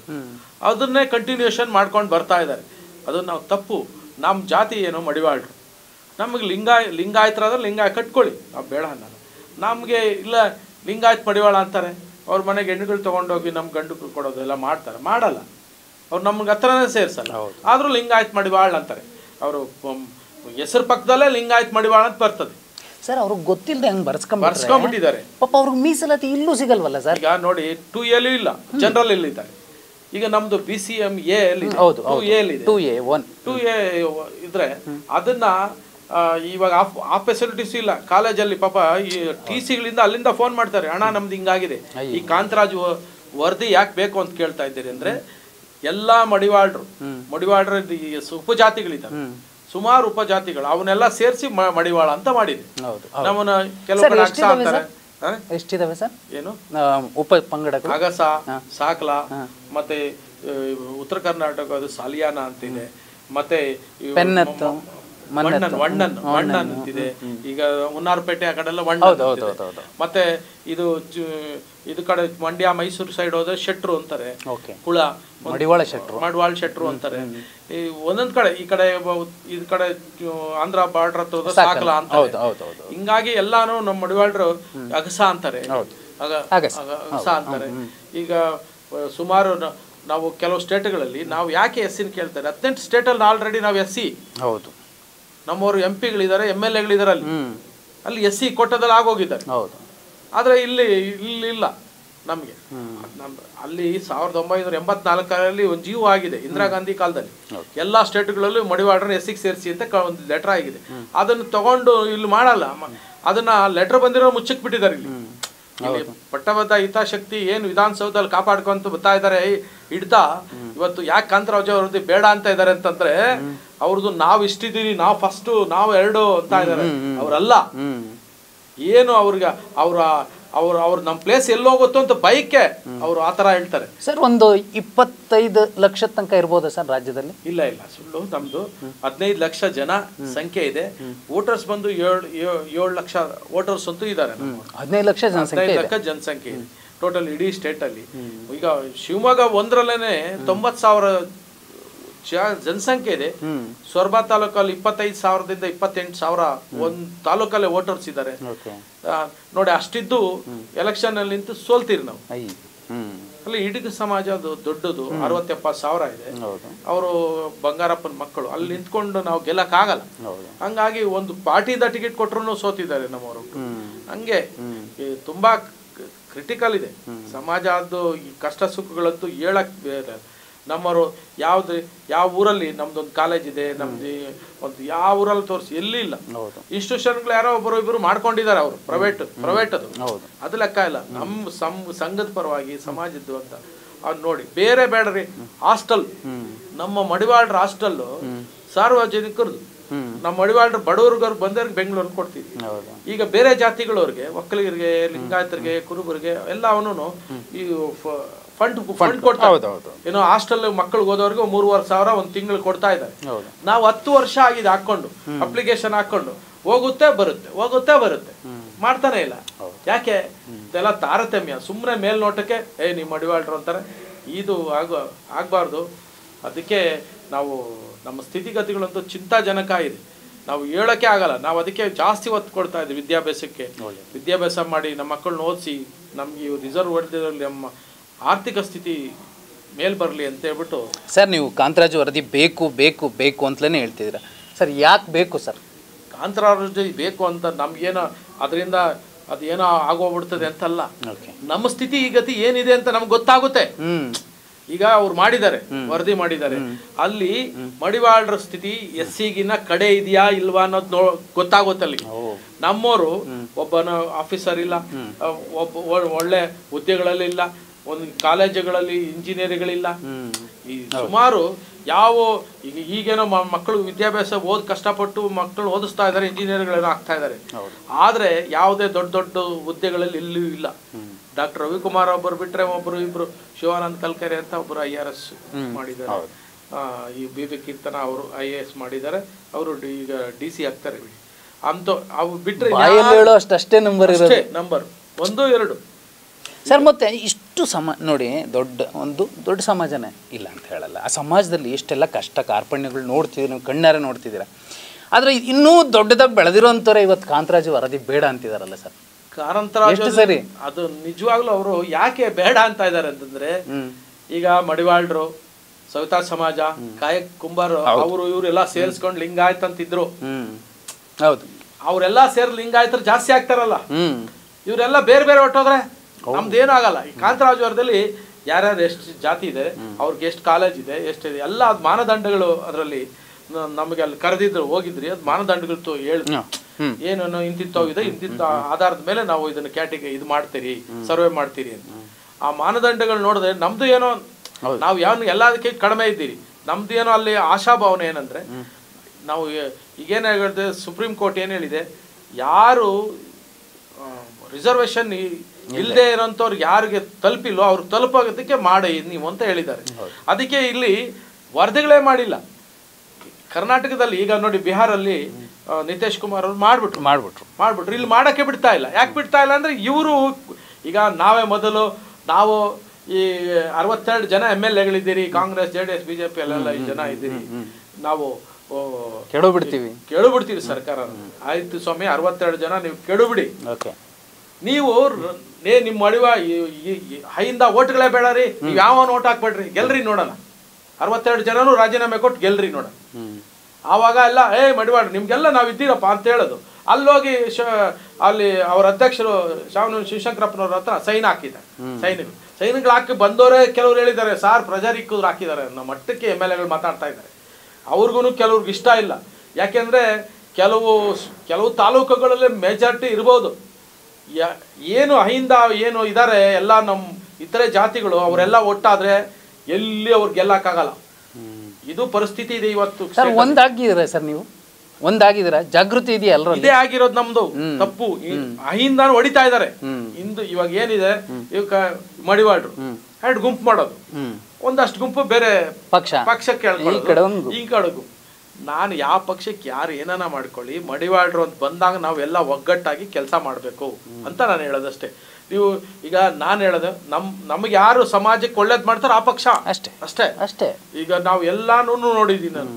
ಅದನ್ನೇ ಕಂಟಿನ್ಯೂಷನ್ ಮಾಡ್ಕೊಂಡು ಬರ್ತಾ ಇದ್ದಾರೆ. ಅದು ನಾವು ತಪ್ಪು. ನಮ್ಮ ಜಾತಿ ಏನೋ ಮಡಿವಾಳ್ರು, ನಮಗೆ ಲಿಂಗಾಯತರಾದ್ರೆ ಲಿಂಗಾಯ ಕಟ್ಕೊಳ್ಳಿ, ನಾವು ಬೇಡ ನಾನು. ನಮಗೆ ಇಲ್ಲ ಲಿಂಗಾಯತ್ ಮಡಿವಾಳ ಅಂತಾರೆ. ಅವ್ರ ಮನೆಗೆ ಹೆಣ್ಣುಗಳು ತೊಗೊಂಡೋಗಿ ನಮ್ಮ ಗಂಡು ಕೊಡೋದು ಎಲ್ಲ ಮಾಡ್ತಾರೆ, ಮಾಡಲ್ಲ. ಅವ್ರು ನಮ್ಗೆ ಹತ್ರನೇ ಸೇರಿಸಲ್ಲ, ಆದರೂ ಲಿಂಗಾಯತ್ ಮಡಿವಾಳ ಅಂತಾರೆ. ಅವರು ಹೆಸರು ಪಕ್ಕದಲ್ಲೇ ಲಿಂಗಾಯತ್ ಮಡಿವಾಳ ಅಂತ ಬರ್ತದೆ. ಸರ್, ಅವ್ರಿಗೆ ಗೊತ್ತಿಲ್ಲದೆ ಹಂಗೆ ಬರ್ಸ್ಕೊಂಡ್ಬಿಟ್ಟಿದ್ದಾರೆ. ಪಾಪ ಅವ್ರಿಗೆ ಮೀಸಲಾತಿ ಇಲ್ಲೂ ಸಿಗಲ್ವಲ್ಲ ಸರ್? ಈಗ ನೋಡಿ, 2A ಇಲ್ಲ, ಜನರಲ್ ಇಲ್ಲಿದ್ದಾರೆ. ಈಗ ನಮ್ದು BCMA ಅಲ್ಲಿ 2A ಇದ್ರೆ ಅದನ್ನ ಇವಾಗ ಆ ಫೆಸಿಲಿಟೀಸ್ ಇಲ್ಲ ಕಾಲೇಜಲ್ಲಿ. ಪಾಪ ಈ TCಗಳಿಂದ ಅಲ್ಲಿಂದ ಫೋನ್ ಮಾಡ್ತಾರೆ, ಅಣ್ಣ ನಮ್ದು ಹಿಂಗಾಗಿದೆ, ಈ ಕಾಂತರಾಜ್ ವರದಿ ಯಾಕೆ ಬೇಕು ಅಂತ ಕೇಳ್ತಾ ಇದ್ದೀರಿ ಅಂದ್ರೆ, ಎಲ್ಲ ಮಡಿವಾಳ್ರು ಉಪಜಾತಿಗಳಿದ್ದಾರೆ, ಸುಮಾರು ಉಪಜಾತಿಗಳು, ಅವನ್ನೆಲ್ಲ ಸೇರಿಸಿ ಮಡಿವಾಳ ಅಂತ ಮಾಡಿದೆ. ನಮ್ಮನ್ನ ಕೆಲವರು ಅಂತಾರೆ ಎಷ್ಟಿದಾವೆ ಸರ್ ಏನು ಉಪ ಪಂಗಡಗಳು? ಅಗಸ, ಸಾಕ್ಲ, ಮತ್ತೆ ಉತ್ತರ ಕರ್ನಾಟಕದ ಸಾಲಿಯಾನ ಅಂತಿದೆ, ಮತ್ತೆ ಪೆನ್ನತ್ತು, ವಣ್ಣನ್ ಅಂತಿದೆ. ಈಗ ಹುನ್ನಾರಪೇಟೆ ಆ ಕಡೆ ಎಲ್ಲ ವಣ್ಣ. ಮತ್ತೆ ಇದು ಕಡೆ ಮಂಡ್ಯ ಮೈಸೂರು ಸೈಡ್ ಹೋದ್ರೆ ಶೆಟ್ರು ಅಂತಾರೆ, ಹುಳ ಮಡಿವಾಳ ಶೆಟ್ರು ಅಂತಾರೆ. ಈ ಒಂದೊಂದ್ ಕಡೆ ಈ ಕಡೆ ಆಂಧ್ರ ಬಾರ್ಡರ್ ಹತ್ರ ಹೋದ್ರೆ ಸಾಕಲ ಅಂತಾರೆ. ಹಿಂಗಾಗಿ ಎಲ್ಲಾನು ನಮ್ಮ ಮಡಿವಾಳರು ಅಗಸ ಅಂತಾರೆ, ಅಗಸ ಅಂತಾರೆ. ಈಗ ಸುಮಾರು ನಾವು ಕೆಲವು ಸ್ಟೇಟ್ಗಳಲ್ಲಿ ನಾವು ಯಾಕೆ ಎಸ್ಸಿನ ಕೇಳ್ತಾರೆ, 18 ಸ್ಟೇಟಲ್ಲಿ ಆಲ್ರೆಡಿ ನಾವು ಎಸ್ಸಿ. ಹೌದು, ನಮ್ಮವರು MP ಗಳಿದ್ದಾರೆ, MLA ಅಲ್ಲಿ ಎಸ್ಸಿ ಕೋಟಾದಲ್ಲಿ ಆಗೋಗಿದ್ದಾರೆ. ಆದ್ರೆ ಇಲ್ಲಿ ಇಲ್ಲ ನಮ್ಗೆ. ಅಲ್ಲಿ 1984ರಲ್ಲಿ ಒಂದು ಜೀವ ಆಗಿದೆ, ಇಂದಿರಾ ಗಾಂಧಿ ಕಾಲದಲ್ಲಿ ಎಲ್ಲಾ ಸ್ಟೇಟ್ಗಳಲ್ಲೂ ಮಡಿವಾಳರನ್ನ ಎಸ್ಸಿಗೆ ಸೇರಿಸಿ ಅಂತ ಒಂದು ಲೆಟರ್ ಆಗಿದೆ. ಅದನ್ನು ತಗೊಂಡು ಇಲ್ಲಿ ಮಾಡಲ್ಲ, ಅದನ್ನ ಲೆಟರ್ ಬಂದಿರೋ ಮುಚ್ಚಕ್ ಬಿಟ್ಟಿದ್ದಾರೆ. ಇಲ್ಲಿ ಪಟ್ಟಭದ್ರ ಹಿತಾಸಕ್ತಿ ಏನು ವಿಧಾನಸೌಧದಲ್ಲಿ ಕಾಪಾಡ್ಕೊಂತ ಬರ್ತಾ ಇದಾರೆ ಹಿಡ್ತಾ. ಇವತ್ತು ಯಾಕೆ ಕಾಂತರಾಜು ಅವ್ರದ್ದು ಬೇಡ ಅಂತ ಇದಾರೆ ಅಂತಂದ್ರೆ, ಅವ್ರದ್ದು ನಾವ್ ಇಷ್ಟಿದೀವಿ, ನಾವ್ ಫಸ್ಟ್, ನಾವ್ 2 ಅಂತ ಇದಾರೆ. ಅವ್ರಲ್ಲ, ಏನು ಅವ್ರಿಗೆ ಅವ್ರ ನಮ್ ಪ್ಲೇಸ್ ಎಲ್ಲಿ ಹೋಗುತ್ತೋ ಅಂತ ಬೈಕೆ ಅವ್ರು ಆತರ ಹೇಳ್ತಾರೆ. ಸರ್, ಒಂದು 25 ಲಕ್ಷ ತನಕ ಇರ್ಬೋದಾ ಸರ್ ರಾಜ್ಯದಲ್ಲಿ? ಇಲ್ಲ, ಸುಳ್ಳು. ನಮ್ದು 15 ಲಕ್ಷ ಜನ ಸಂಖ್ಯೆ ಇದೆ. ವೋಟರ್ಸ್ ಬಂದು 7 ಲಕ್ಷ ವೋಟರ್ಸ್ ಅಂತೂ ಇದ್ದಾರೆ. 15 ಲಕ್ಷ ಜನಸಂಖ್ಯೆ ಇದೆ ಟೋಟಲ್ ಇಡೀ ಸ್ಟೇಟ್ ಅಲ್ಲಿ. ಈಗ ಶಿವಮೊಗ್ಗ ಒಂದರಲ್ಲೇನೆ 90,000 ಜನಸಂಖ್ಯೆ ಇದೆ. ಸೊರಬ ತಾಲೂಕಲ್ಲಿ 25,000ದಿಂದ 28,000 ಒಂದ್ ತಾಲೂಕಲ್ಲೇ ವೋಟರ್ಸ್ ಇದ್ದಾರೆ ನೋಡಿ. ಅಷ್ಟಿದ್ದು ಎಲೆಕ್ಷನ್ ಅಲ್ಲಿ ನಿಂತು ಸೋಲ್ತೀರಿ ನಾವು. ಅಲ್ಲಿ ಇಡೀ ಸಮಾಜ ಅದು ದೊಡ್ಡದು, 60-70 ಇದೆ. ಅವರು ಬಂಗಾರಪ್ಪನ ಮಕ್ಕಳು, ಅಲ್ಲಿ ನಿಂತ್ಕೊಂಡು ನಾವು ಗೆಲ್ಲಕ್ ಆಗಲ್ಲ. ಹಂಗಾಗಿ ಒಂದು ಪಾರ್ಟಿಯಿಂದ ಟಿಕೆಟ್ ಕೊಟ್ರು ಸೋತಿದ್ದಾರೆ ನಮ್ಮವರು. ಹಂಗೆ ತುಂಬಾ ಕ್ರಿಟಿಕಲ್ ಇದೆ ಸಮಾಜದ್ದು. ಈ ಕಷ್ಟ ಸುಖಗಳಂತೂ ಹೇಳಕ್ ನಮ್ಮವರು ಯಾವ ಊರಲ್ಲಿ ನಮ್ದೊಂದು ಕಾಲೇಜ್ ಇದೆ, ನಮ್ದು ಒಂದು ಯಾವ ಊರಲ್ಲಿ ತೋರಿಸಿ ಎಲ್ಲಿ ಇಲ್ಲ. ಇನ್ಸ್ಟಿಟ್ಯೂಷನ್ಗಳು ಯಾರೋ ಇಬ್ರು ಮಾಡ್ಕೊಂಡಿದ್ದಾರೆ, ಅವರು ಪ್ರೈವೇಟ್ ಅದು ಲೆಕ್ಕ ಇಲ್ಲ. ನಮ್ಮ ಸಂಘದ ಪರವಾಗಿ ಸಮಾಜದ್ದು ಅಂತ ಅವ್ರು ನೋಡಿ. ಬೇರೆ ಬೇಡ್ರಿ, ಹಾಸ್ಟೆಲ್, ನಮ್ಮ ಮಡಿವಾಳರ ಹಾಸ್ಟೆಲ್ ಸಾರ್ವಜನಿಕರದು. ನಮ್ಮ ಮಡಿವಾಳರು ಬಡವರ್ಗವ್ರು ಬಂದವ್ರಿಗೆ ಬೆಂಗಳೂರು ಕೊಡ್ತೀವಿ. ಈಗ ಬೇರೆ ಜಾತಿಗಳವ್ರಿಗೆ, ಒಕ್ಕಲಿಗರಿಗೆ, ಲಿಂಗಾಯತರಿಗೆ, ಕುರುಬರಿಗೆ ಎಲ್ಲ ಅವನು ಈ ಫಂಡ್ ಕೊಡ್ತಾರೆ. ಏನೋ ಹಾಸ್ಟೆಲ್ ಮಕ್ಕಳಿಗೆ ಹೋದವ್ರಿಗೆ 3,500 ಒಂದು ತಿಂಗಳು ಕೊಡ್ತಾ ಇದ್ದಾರೆ. ನಾವು 10 ವರ್ಷ ಆಗಿದೆ ಹಾಕೊಂಡು, ಅಪ್ಲಿಕೇಶನ್ ಹಾಕೊಂಡು, ಹೋಗುತ್ತೆ ಬರುತ್ತೆ ಮಾಡ್ತಾನೆ ಇಲ್ಲ. ಯಾಕೆ? ಇದೆಲ್ಲ ತಾರತಮ್ಯ. ಸುಮ್ಮನೆ ಮೇಲ್ನೋಟಕ್ಕೆ ನೀವು ಮಡಿವಾಳರು ಅಂತಾರೆ. ಇದು ಆಗ್ಬಾರ್ದು. ಅದಕ್ಕೆ ನಾವು ನಮ್ಮ ಸ್ಥಿತಿಗತಿಗಳಂತೂ ಚಿಂತಾಜನಕ ಇದೆ. ನಾವು ಹೇಳೋಕ್ಕೆ ಆಗಲ್ಲ. ನಾವು ಅದಕ್ಕೆ ಜಾಸ್ತಿ ಒತ್ತು ಕೊಡ್ತಾ ಇದ್ದೀವಿ ವಿದ್ಯಾಭ್ಯಾಸ ಮಾಡಿ ನಮ್ಮ ಮಕ್ಕಳನ್ನ ಓದಿಸಿ ನಮ್ಗೆ ರಿಸರ್ವ್ ಹೊಡೆದಿರಲಿ, ನಮ್ಮ ಆರ್ಥಿಕ ಸ್ಥಿತಿ ಮೇಲ್ ಬರಲಿ ಅಂತ ಹೇಳ್ಬಿಟ್ಟು. ಸರ್, ನೀವು ಕಾಂತರಾಜು ವರದಿ ಬೇಕು ಅಂತಲೇ ಹೇಳ್ತಿದ್ದೀರಾ ಸರ್. ಯಾಕೆ ಬೇಕು ಸರ್? ಕಾಂತರಾಜು ಬೇಕು ಅಂತ ನಮ್ಗೇನೋ ಅದರಿಂದ ಅದೇನೋ ಆಗೋಗ್ಬಿಡ್ತದೆ ಅಂತಲ್ಲ. ನಮ್ಮ ಸ್ಥಿತಿ ಈ ಗತಿ ಏನಿದೆ ಅಂತ ನಮ್ಗೆ ಗೊತ್ತಾಗುತ್ತೆ. ಈಗ ಅವ್ರು ಮಾಡಿದ್ದಾರೆ, ವರದಿ ಮಾಡಿದ್ದಾರೆ. ಅಲ್ಲಿ ಮಡಿವಾಳರ ಸ್ಥಿತಿ SCಗಿನ್ನ ಕಡೆ ಇದೆಯಾ ಇಲ್ವಾ ಅನ್ನೋದು ಗೊತ್ತಾಗುತ್ತೆ. ಅಲ್ಲಿ ನಮ್ಮವರು ಒಬ್ಬನ ಆಫೀಸರ್ ಇಲ್ಲ, ಒಳ್ಳೆ ಹುದ್ದೆಗಳಲ್ಲಿ ಇಲ್ಲ, ಒಂದು ಕಾಲೇಜುಗಳಲ್ಲಿ ಇಂಜಿನಿಯರ್ಗಳಿಲ್ಲ. ಈ ಸುಮಾರು ಈಗೇನೋ ಮಕ್ಕಳು ವಿದ್ಯಾಭ್ಯಾಸ ಕಷ್ಟಪಟ್ಟು ಮಕ್ಕಳು ಓದಿಸ್ತಾ ಇದ್ದಾರೆ, ಇಂಜಿನಿಯರ್ಗಳೇನೋ ಆಗ್ತಾ ಇದ್ದಾರೆ. ಆದ್ರೆ ಯಾವುದೇ ದೊಡ್ಡ ಹುದ್ದೆಗಳಲ್ಲಿ ಎಲ್ಲೂ ಇಲ್ಲ. ಡಾಕ್ಟರ್ ರವಿಕುಮಾರ್ ಒಬ್ಬರು ಬಿಟ್ರೆ ಇಬ್ರು ಶಿವಾನಂದ್ ಕಲ್ಕರೆ ಅಂತ ಒಬ್ಬರು IRS ಮಾಡಿದ್ದಾರೆ. ಈ BB ಕೀರ್ತನ ಅವರು IAS ಮಾಡಿದ್ದಾರೆ. ಅವರು ಈಗ DC ಆಗ್ತಾರೆ. ಅಂತ ಅವು ಬಿಟ್ರೆ ಅಷ್ಟೇ ನಂಬರ್ 1, 2 ಸರ್. ಮತ್ತೆ ಇಷ್ಟು ನೋಡಿ, ದೊಡ್ಡ ಸಮಾಜನೇ ಇಲ್ಲ ಅಂತ ಹೇಳಲ್ಲ. ಆ ಸಮಾಜದಲ್ಲಿ ಎಷ್ಟೆಲ್ಲ ಕಷ್ಟ ಕಾರ್ಪಣ್ಯಗಳು ನೋಡ್ತಿದ್ದೀವಿ, ನೀವು ಕಣ್ಣಾರೆ ನೋಡ್ತಿದ್ದೀರಾ. ಆದರೆ ಇನ್ನೂ ದೊಡ್ಡದಾಗಿ ಬೆಳೆದಿರೋಂಥವ್ರೆ ಇವತ್ತು ಕಾಂತರಾಜು ವರದಿ ಬೇಡ ಅಂತಿದಾರಲ್ಲ ಸರ್. ಕಾಂತರಾಜು ಸರಿ, ಅದು ನಿಜವಾಗ್ಲೂ ಅವರು ಯಾಕೆ ಬೇಡ ಅಂತ ಇದ್ದಾರೆ ಅಂತಂದ್ರೆ, ಈಗ ಮಡಿವಾಳರು, ಸವಿತಾ ಸಮಾಜ, ಕಾಯಕ್ ಕುಂಬಾರ್, ಅವರು ಇವರೆಲ್ಲ ಸೇರಿಸ್ಕೊಂಡು ಲಿಂಗಾಯತ್ ಅಂತಿದ್ರು. ಹೌದು, ಅವರೆಲ್ಲ ಸೇರಿ ಲಿಂಗಾಯತರು ಜಾಸ್ತಿ ಆಗ್ತಾರಲ್ಲ. ಇವರೆಲ್ಲ ಬೇರೆ ಹೊಟ್ಟೋದ್ರೆ ನಮ್ದೇನು ಆಗಲ್ಲ. ಈ ಕಾಂತರಾಜು ವರದಿಯಲ್ಲಿ ಯಾರ್ಯಾರು ಎಷ್ಟು ಜಾತಿ ಇದೆ, ಅವ್ರಿಗೆ ಎಷ್ಟು ಕಾಲೇಜ್ ಇದೆ, ಎಷ್ಟಿದೆ ಎಲ್ಲ ಅದು ಮಾನದಂಡಗಳು. ಅದರಲ್ಲಿ ನಮಗೆ ಅಲ್ಲಿ ಕರೆದಿದ್ರು, ಹೋಗಿದ್ರಿ, ಅದು ಮಾನದಂಡಗಳು ಹೇಳಿದ್ರು. ಏನು ಇಂತಿಂತೋಗಿದೆ, ಇಂತಿಂತ ಆಧಾರದ ಮೇಲೆ ನಾವು ಇದನ್ನ ಇದು ಮಾಡ್ತೀರಿ, ಸರ್ವೆ ಮಾಡ್ತೀರಿ ಅಂತ. ಆ ಮಾನದಂಡಗಳು ನೋಡಿದ್ರೆ ನಮ್ದು ಏನೋ, ನಾವು ಎಲ್ಲದಕ್ಕೆ ಕಡಿಮೆ ಇದ್ದೀರಿ. ನಮ್ದು ಏನೋ ಅಲ್ಲಿ ಆಶಾಭಾವನೆ ಏನಂದ್ರೆ, ನಾವು ಈಗೇನು ಹೇಳಿದೆ, ಸುಪ್ರೀಂ ಕೋರ್ಟ್ ಏನು ಹೇಳಿದೆ, ಯಾರು ರಿಸರ್ವೇಶನ್ ಇಲ್ಲದೆ ಇರೋಂಥವ್ರಿಗೆ ಯಾರಿಗೆ ತಲುಪಿಲ್ಲೋ ಅವ್ರಿಗೆ ತಲುಪೋದಕ್ಕೆ ಮಾಡಿ ನೀವು ಅಂತ ಹೇಳಿದ್ದಾರೆ. ಅದಕ್ಕೆ ಇಲ್ಲಿ ವರದಿಗಳೇ ಮಾಡಿಲ್ಲ. ಕರ್ನಾಟಕದಲ್ಲಿ ಈಗ ನೋಡಿ ಬಿಹಾರಲ್ಲಿ ನಿತೀಶ್ ಕುಮಾರ್ ಅವರು ಮಾಡ್ಬಿಟ್ರು ಇಲ್ಲಿ ಮಾಡೋಕ್ಕೆ ಬಿಡ್ತಾ ಇಲ್ಲ. ಯಾಕೆ ಬಿಡ್ತಾ ಇಲ್ಲ ಅಂದರೆ ಇವರು ಈಗ ನಾವೇ ಮೊದಲು ನಾವು ಈ 62 ಜನ MLAಗಳಿದ್ದೀರಿ, ಕಾಂಗ್ರೆಸ್ JDS BJP ಅಲ್ಲೆಲ್ಲ ಈ ಜನ ಇದ್ದೀರಿ, ನಾವು ಕೆಡುಬಿಡ್ತೀವಿ ಸರ್ಕಾರ. ಆಯ್ತು ಸ್ವಾಮಿ, 62 ಜನ ನೀವು ಕೆಡುಬಿಡಿ, ನೀವು ನಿಮ್ಮ ಮಡಿವ ಹೈಯಿಂದ ಓಟ್ಗಳೇ ಬೇಡ ರೀ, ನೀವು ಯಾವ ಓಟ್ ಹಾಕ್ಬೇಡ್ರಿ, ಗೆಲ್ರಿ ನೋಡೋಣ, 62 ಜನನು ರಾಜೀನಾಮೆ ಕೊಟ್ಟು ಗೆಲ್ರಿ ನೋಡೋಣ. ಆವಾಗ ಎಲ್ಲ ಮಡಿವಾಡ ನಿಮ್ಗೆಲ್ಲ ನಾವು ಇದ್ದೀರಪ್ಪ ಅಂತ ಹೇಳೋದು. ಅಲ್ಲೋಗಿ ಅಲ್ಲಿ ಅವ್ರ ಅಧ್ಯಕ್ಷರು ಶಿವಶಂಕರಪ್ಪನವ್ರ ಹತ್ರ ಸೈನ್ ಹಾಕಿದ್ದಾರೆ. ಸೈನ್ಗಳು ಹಾಕಿ ಬಂದವರೇ ಕೆಲವ್ರು ಹೇಳಿದ್ದಾರೆ, ಸಾರ್ ಪ್ರಜಾರಿಕ್ಕರು ಹಾಕಿದ್ದಾರೆ ಅನ್ನೋ ಮಟ್ಟಕ್ಕೆ MLAಗಳು ಮಾತಾಡ್ತಾ ಇದ್ದಾರೆ. ಅವ್ರಿಗೂ ಕೆಲವ್ರಿಗೆ ಇಷ್ಟ ಇಲ್ಲ. ಯಾಕೆಂದರೆ ಕೆಲವು ತಾಲೂಕುಗಳಲ್ಲಿ ಮೆಜಾರಿಟಿ ಇರ್ಬೋದು, ಏನು ಅಹಿಂದ ಏನು ಇದ್ದಾರೆ ಎಲ್ಲ ನಮ್ಮ ಇತರೆ ಜಾತಿಗಳು ಅವರೆಲ್ಲ ಒಟ್ಟಾದರೆ ಎಲ್ಲಿ ಅವ್ರಿಗೆ ಗೆಲ್ಲಕ್ಕಾಗಲ್ಲ. ಇದು ಪರಿಸ್ಥಿತಿ ಇದೆ ಇವತ್ತು. ಒಂದಾಗಿದ್ದೀರಾ ಸರ್, ನೀವು ಒಂದಾಗಿದ್ದೀರಾ? ಜಾಗೃತಿ ಇದೆಯಾ ಎಲ್ಲರೂ? ಇದೇ ಆಗಿರೋದು ನಮ್ದು ತಪ್ಪು. ಅಹಿಂದಾನು ಹೊಡಿತಾ ಇದ್ದಾರೆ. ಇಂದು ಇವಾಗ ಏನಿದೆ, ಮಡಿವಾಡ್ರು ಎರಡು ಗುಂಪು ಮಾಡೋದು, ಒಂದಷ್ಟು ಗುಂಪು ಬೇರೆ ಪಕ್ಷಕ್ಕೆ ಈ ಕಡೆಗೂ. ನಾನು ಯಾವ ಪಕ್ಷಕ್ಕೆ ಯಾರು ಏನಾನ ಮಾಡ್ಕೊಳ್ಳಿ, ಮಡಿವಾಡ್ರು ಅಂತ ಬಂದಾಗ ನಾವೆಲ್ಲ ಒಗ್ಗಟ್ಟಾಗಿ ಕೆಲಸ ಮಾಡಬೇಕು ಅಂತ ನಾನು ಹೇಳೋದಷ್ಟೇ. ನೀವು ಈಗ ನಾನು ಹೇಳೋದು ನಮಗೆ ಯಾರು ಸಮಾಜಕ್ಕೆ ಒಳ್ಳೇದು ಮಾಡ್ತಾರೋ ಆ ಪಕ್ಷ ಅಷ್ಟೇ. ಈಗ ನಾವು ಎಲ್ಲಾನು ನೋಡಿದ್ದೀನಿ ನಾನು.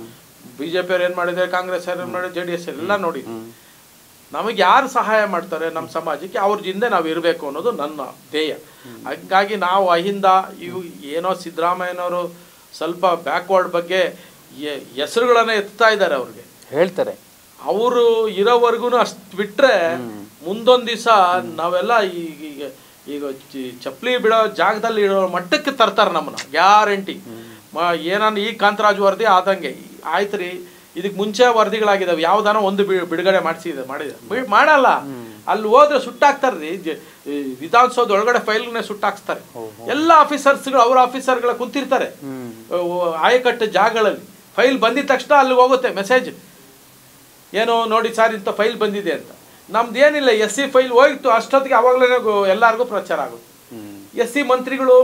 BJP ಅವ್ರು ಏನು ಮಾಡಿದ್ದಾರೆ, ಕಾಂಗ್ರೆಸ್ ಅವ್ರು ಏನು ಮಾಡಿದ್ದಾರೆ, JDS ಎಲ್ಲ ನೋಡಿದ್ದೀನಿ. ನಮಗೆ ಯಾರು ಸಹಾಯ ಮಾಡ್ತಾರೆ ನಮ್ಮ ಸಮಾಜಕ್ಕೆ ಅವ್ರ ಹಿಂದೆ ನಾವು ಇರಬೇಕು ಅನ್ನೋದು ನನ್ನ ಧ್ಯೇಯ. ಹಾಗಾಗಿ ನಾವು ಅಹಿಂದ ಇವು ಏನೋ ಸಿದ್ದರಾಮಯ್ಯನವರು ಸ್ವಲ್ಪ ಬ್ಯಾಕ್ವರ್ಡ್ ಬಗ್ಗೆ ಹೆಸರುಗಳನ್ನ ಎತ್ತಾ ಇದ್ದಾರೆ, ಅವ್ರಿಗೆ ಹೇಳ್ತಾರೆ. ಅವರು ಇರೋವರೆಗೂ ಅಷ್ಟು ಬಿಟ್ಟರೆ ಮುಂದೊಂದು ದಿವಸ ನಾವೆಲ್ಲ ಈಗ ಚಪ್ಪಲಿ ಬಿಡೋ ಜಾಗದಲ್ಲಿ ಇಡೋ ಮಟ್ಟಕ್ಕೆ ತರ್ತಾರೆ ನಮ್ಮನ್ನ, ಗ್ಯಾರಂಟಿ. ಏನಾನು ಈ ಕಾಂತರಾಜು ವರದಿ ಆದಂಗೆ ಆಯ್ತು ರೀ. ಇದಕ್ಕೆ ಮುಂಚೆ ವರದಿಗಳಾಗಿದ್ದಾವೆ, ಯಾವ್ದಾನೋ ಒಂದು ಬಿಡುಗಡೆ ಮಾಡಲ್ಲ. ಅಲ್ಲಿ ಹೋದ್ರೆ ಸುಟ್ಟಾಕ್ತಾರ್ರಿ, ವಿಧಾನಸೌಧ ಒಳಗಡೆ ಫೈಲ್ನೇ ಸುಟ್ಟಾಕ್ಸ್ತಾರೆ. ಎಲ್ಲ ಆಫೀಸರ್ಸ್ಗಳು ಅವ್ರ ಆಫೀಸರ್ಗಳ ಕುಂತಿರ್ತಾರೆ ಆಯಕಟ್ಟು ಜಾಗಗಳಲ್ಲಿ. ಫೈಲ್ ಬಂದಿದ ತಕ್ಷಣ ಅಲ್ಲಿ ಹೋಗುತ್ತೆ ಮೆಸೇಜ್, ಏನೋ ನೋಡಿ ಸರ್ ಇಂಥ ಫೈಲ್ ಬಂದಿದೆ ಅಂತ. ನಮ್ದು ಏನಿಲ್ಲ, SC ಫೈಲ್ ಹೋಗಿತ್ತು ಅಷ್ಟೊತ್ತಿಗೆ ಅವಾಗಲೇ ಎಲ್ಲರಿಗೂ ಪ್ರಚಾರ ಆಗುತ್ತೆ. SC ಮಂತ್ರಿಗಳು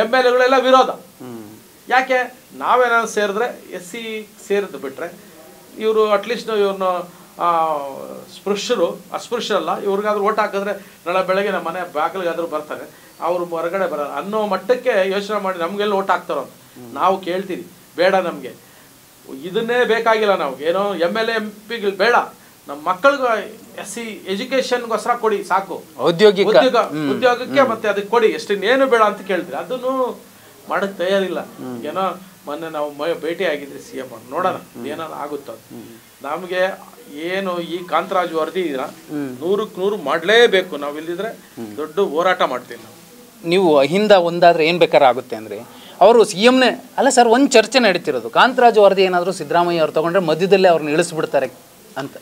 MLAಗಳೆಲ್ಲ ವಿರೋಧ. ಯಾಕೆ? ನಾವೇನಾದ್ರು ಸೇರಿದ್ರೆ SC ಸೇರಿದು ಬಿಟ್ರೆ ಇವರು ಅಟ್ಲೀಸ್ಟ್ ಇವ್ರನ್ನ ಅಸ್ಪೃಶ್ಯರಲ್ಲ, ಇವ್ರಿಗಾದ್ರೂ ಓಟ್ ಹಾಕಿದ್ರೆ ನಾಳೆ ಬೆಳಗ್ಗೆ ನಮ್ಮ ಮನೆ ಬಾಗಿಲಿಗಾದ್ರೂ ಬರ್ತಾರೆ, ಅವರು ಹೊರಗಡೆ ಬರಲ್ಲ ಅನ್ನೋ ಮಟ್ಟಕ್ಕೆ ಯೋಚನೆ ಮಾಡಿ ನಮಗೆಲ್ಲ ಓಟ್ ಹಾಕ್ತಾರೋ ಅಂತ ನಾವು ಕೇಳ್ತೀವಿ. ಬೇಡ, ನಮಗೆ ಇದನ್ನೇ ಬೇಕಾಗಿಲ್ಲ. ನಾವು ಏನೋ MLA MPಗಳು ಬೇಡ, ನಮ್ಮ ಮಕ್ಕಳಿಗೆ SC ಎಜುಕೇಶನ್ಗೋಸ್ಕರ ಕೊಡಿ ಸಾಕು, ಉದ್ಯೋಗಕ್ಕೆ ಮತ್ತೆ ಅದಕ್ಕೆ ಕೊಡಿ, ಎಷ್ಟೇನು ಬೇಡ ಅಂತ ಕೇಳ್ತೀರಿ. ಅದನ್ನು ಮಾಡಕ್ಕೆ ತಯಾರಿಲ್ಲ. ಏನೋ ಮೊನ್ನೆ ನಾವು ಭೇಟಿ ಆಗಿದ್ರಿ CM, ನೋಡೋಣ ಏನಾರು ಆಗುತ್ತೋ. ನಮಗೆ ಏನು ಈ ಕಾಂತರಾಜು ವರದಿ ಇದ್ರ 100ಕ್ಕೆ 100 ಮಾಡಲೇಬೇಕು. ನಾವು ಇಲ್ಲಿದ್ರೆ ದೊಡ್ಡ ಹೋರಾಟ ಮಾಡ್ತೀವಿ. ನೀವು ಅಹಿಂದ ಒಂದಾದ್ರೆ ಏನು ಬೇಕಾದ್ರೆ ಆಗುತ್ತೆ ಅಂದರೆ ಅವರು CMನೇ ಅಲ್ಲ ಸರ್. ಒಂದು ಚರ್ಚೆ ನಡೀತಿರೋದು, ಕಾಂತರಾಜು ವರದಿ ಏನಾದರೂ ಸಿದ್ದರಾಮಯ್ಯ ಅವ್ರು ತಗೊಂಡ್ರೆ ಮಧ್ಯದಲ್ಲೇ ಅವ್ರನ್ನ ಇಳಿಸ್ಬಿಡ್ತಾರೆ ಅಂತ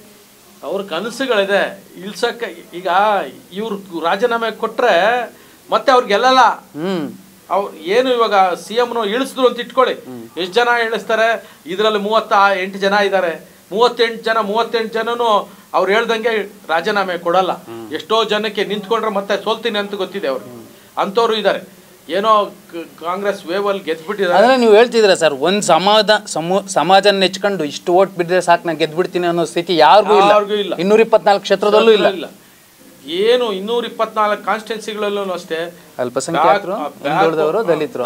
ಅವ್ರ ಕನಸುಗಳಿದೆ ಇಳ್ಸಕ್ಕೆ. ಈಗ ಇವ್ರು ರಾಜೀನಾಮೆ ಕೊಟ್ರೆ ಮತ್ತೆ ಅವ್ರು ಗೆಲ್ಲಲ್ಲ. ಅವ್ರು ಏನು ಇವಾಗ CMನು ಇಳಿಸಿದ್ರು ಅಂತ ಇಟ್ಕೊಳ್ಳಿ, ಎಷ್ಟು ಜನ ಇಳಿಸ್ತಾರೆ? ಇದರಲ್ಲಿ 38 ಜನ ಇದ್ದಾರೆ. 38 ಜನನು ಅವ್ರು ಹೇಳ್ದಂಗೆ ರಾಜೀನಾಮೆ ಕೊಡಲ್ಲ. ಎಷ್ಟೋ ಜನಕ್ಕೆ ನಿಂತ್ಕೊಂಡ್ರೆ ಮತ್ತೆ ಸೋಲ್ತೀನಿ ಅಂತ ಗೊತ್ತಿದೆ ಅವ್ರಿಗೆ, ಅಂಥವ್ರು ಇದ್ದಾರೆ. ಏನೋ ಕಾಂಗ್ರೆಸ್ ವೇವಲ್ಲಿ ಗೆದ್ಬಿಟ್ಟಿದ್ದಾರೆ. ಅದನ್ನ ನೀವು ಹೇಳ್ತಿದ್ದೀರಾ ಸರ್, ಒಂದು ಸಮಾಜನ ನೆಚ್ಕೊಂಡು ಇಷ್ಟು ಓಟ್ ಬಿದ್ದರೆ ಸಾಕು ನಾನು ಗೆದ್ಬಿಡ್ತೀನಿ ಅನ್ನೋ ಸ್ಥಿತಿ ಯಾರಿಗೂ ಇಲ್ಲ. 224 ಕ್ಷೇತ್ರದಲ್ಲೂ ಇಲ್ಲ. ಏನು 224 ಕಾನ್ಸ್ಟಿಟ್ಯೂನ್ಸಿಗಳಲ್ಲೂ ಅಷ್ಟೇ ಅಲ್ಪಸಂಖ್ಯಾತರು, ಹಿಂದುಳಿದವರು, ದಲಿತರು.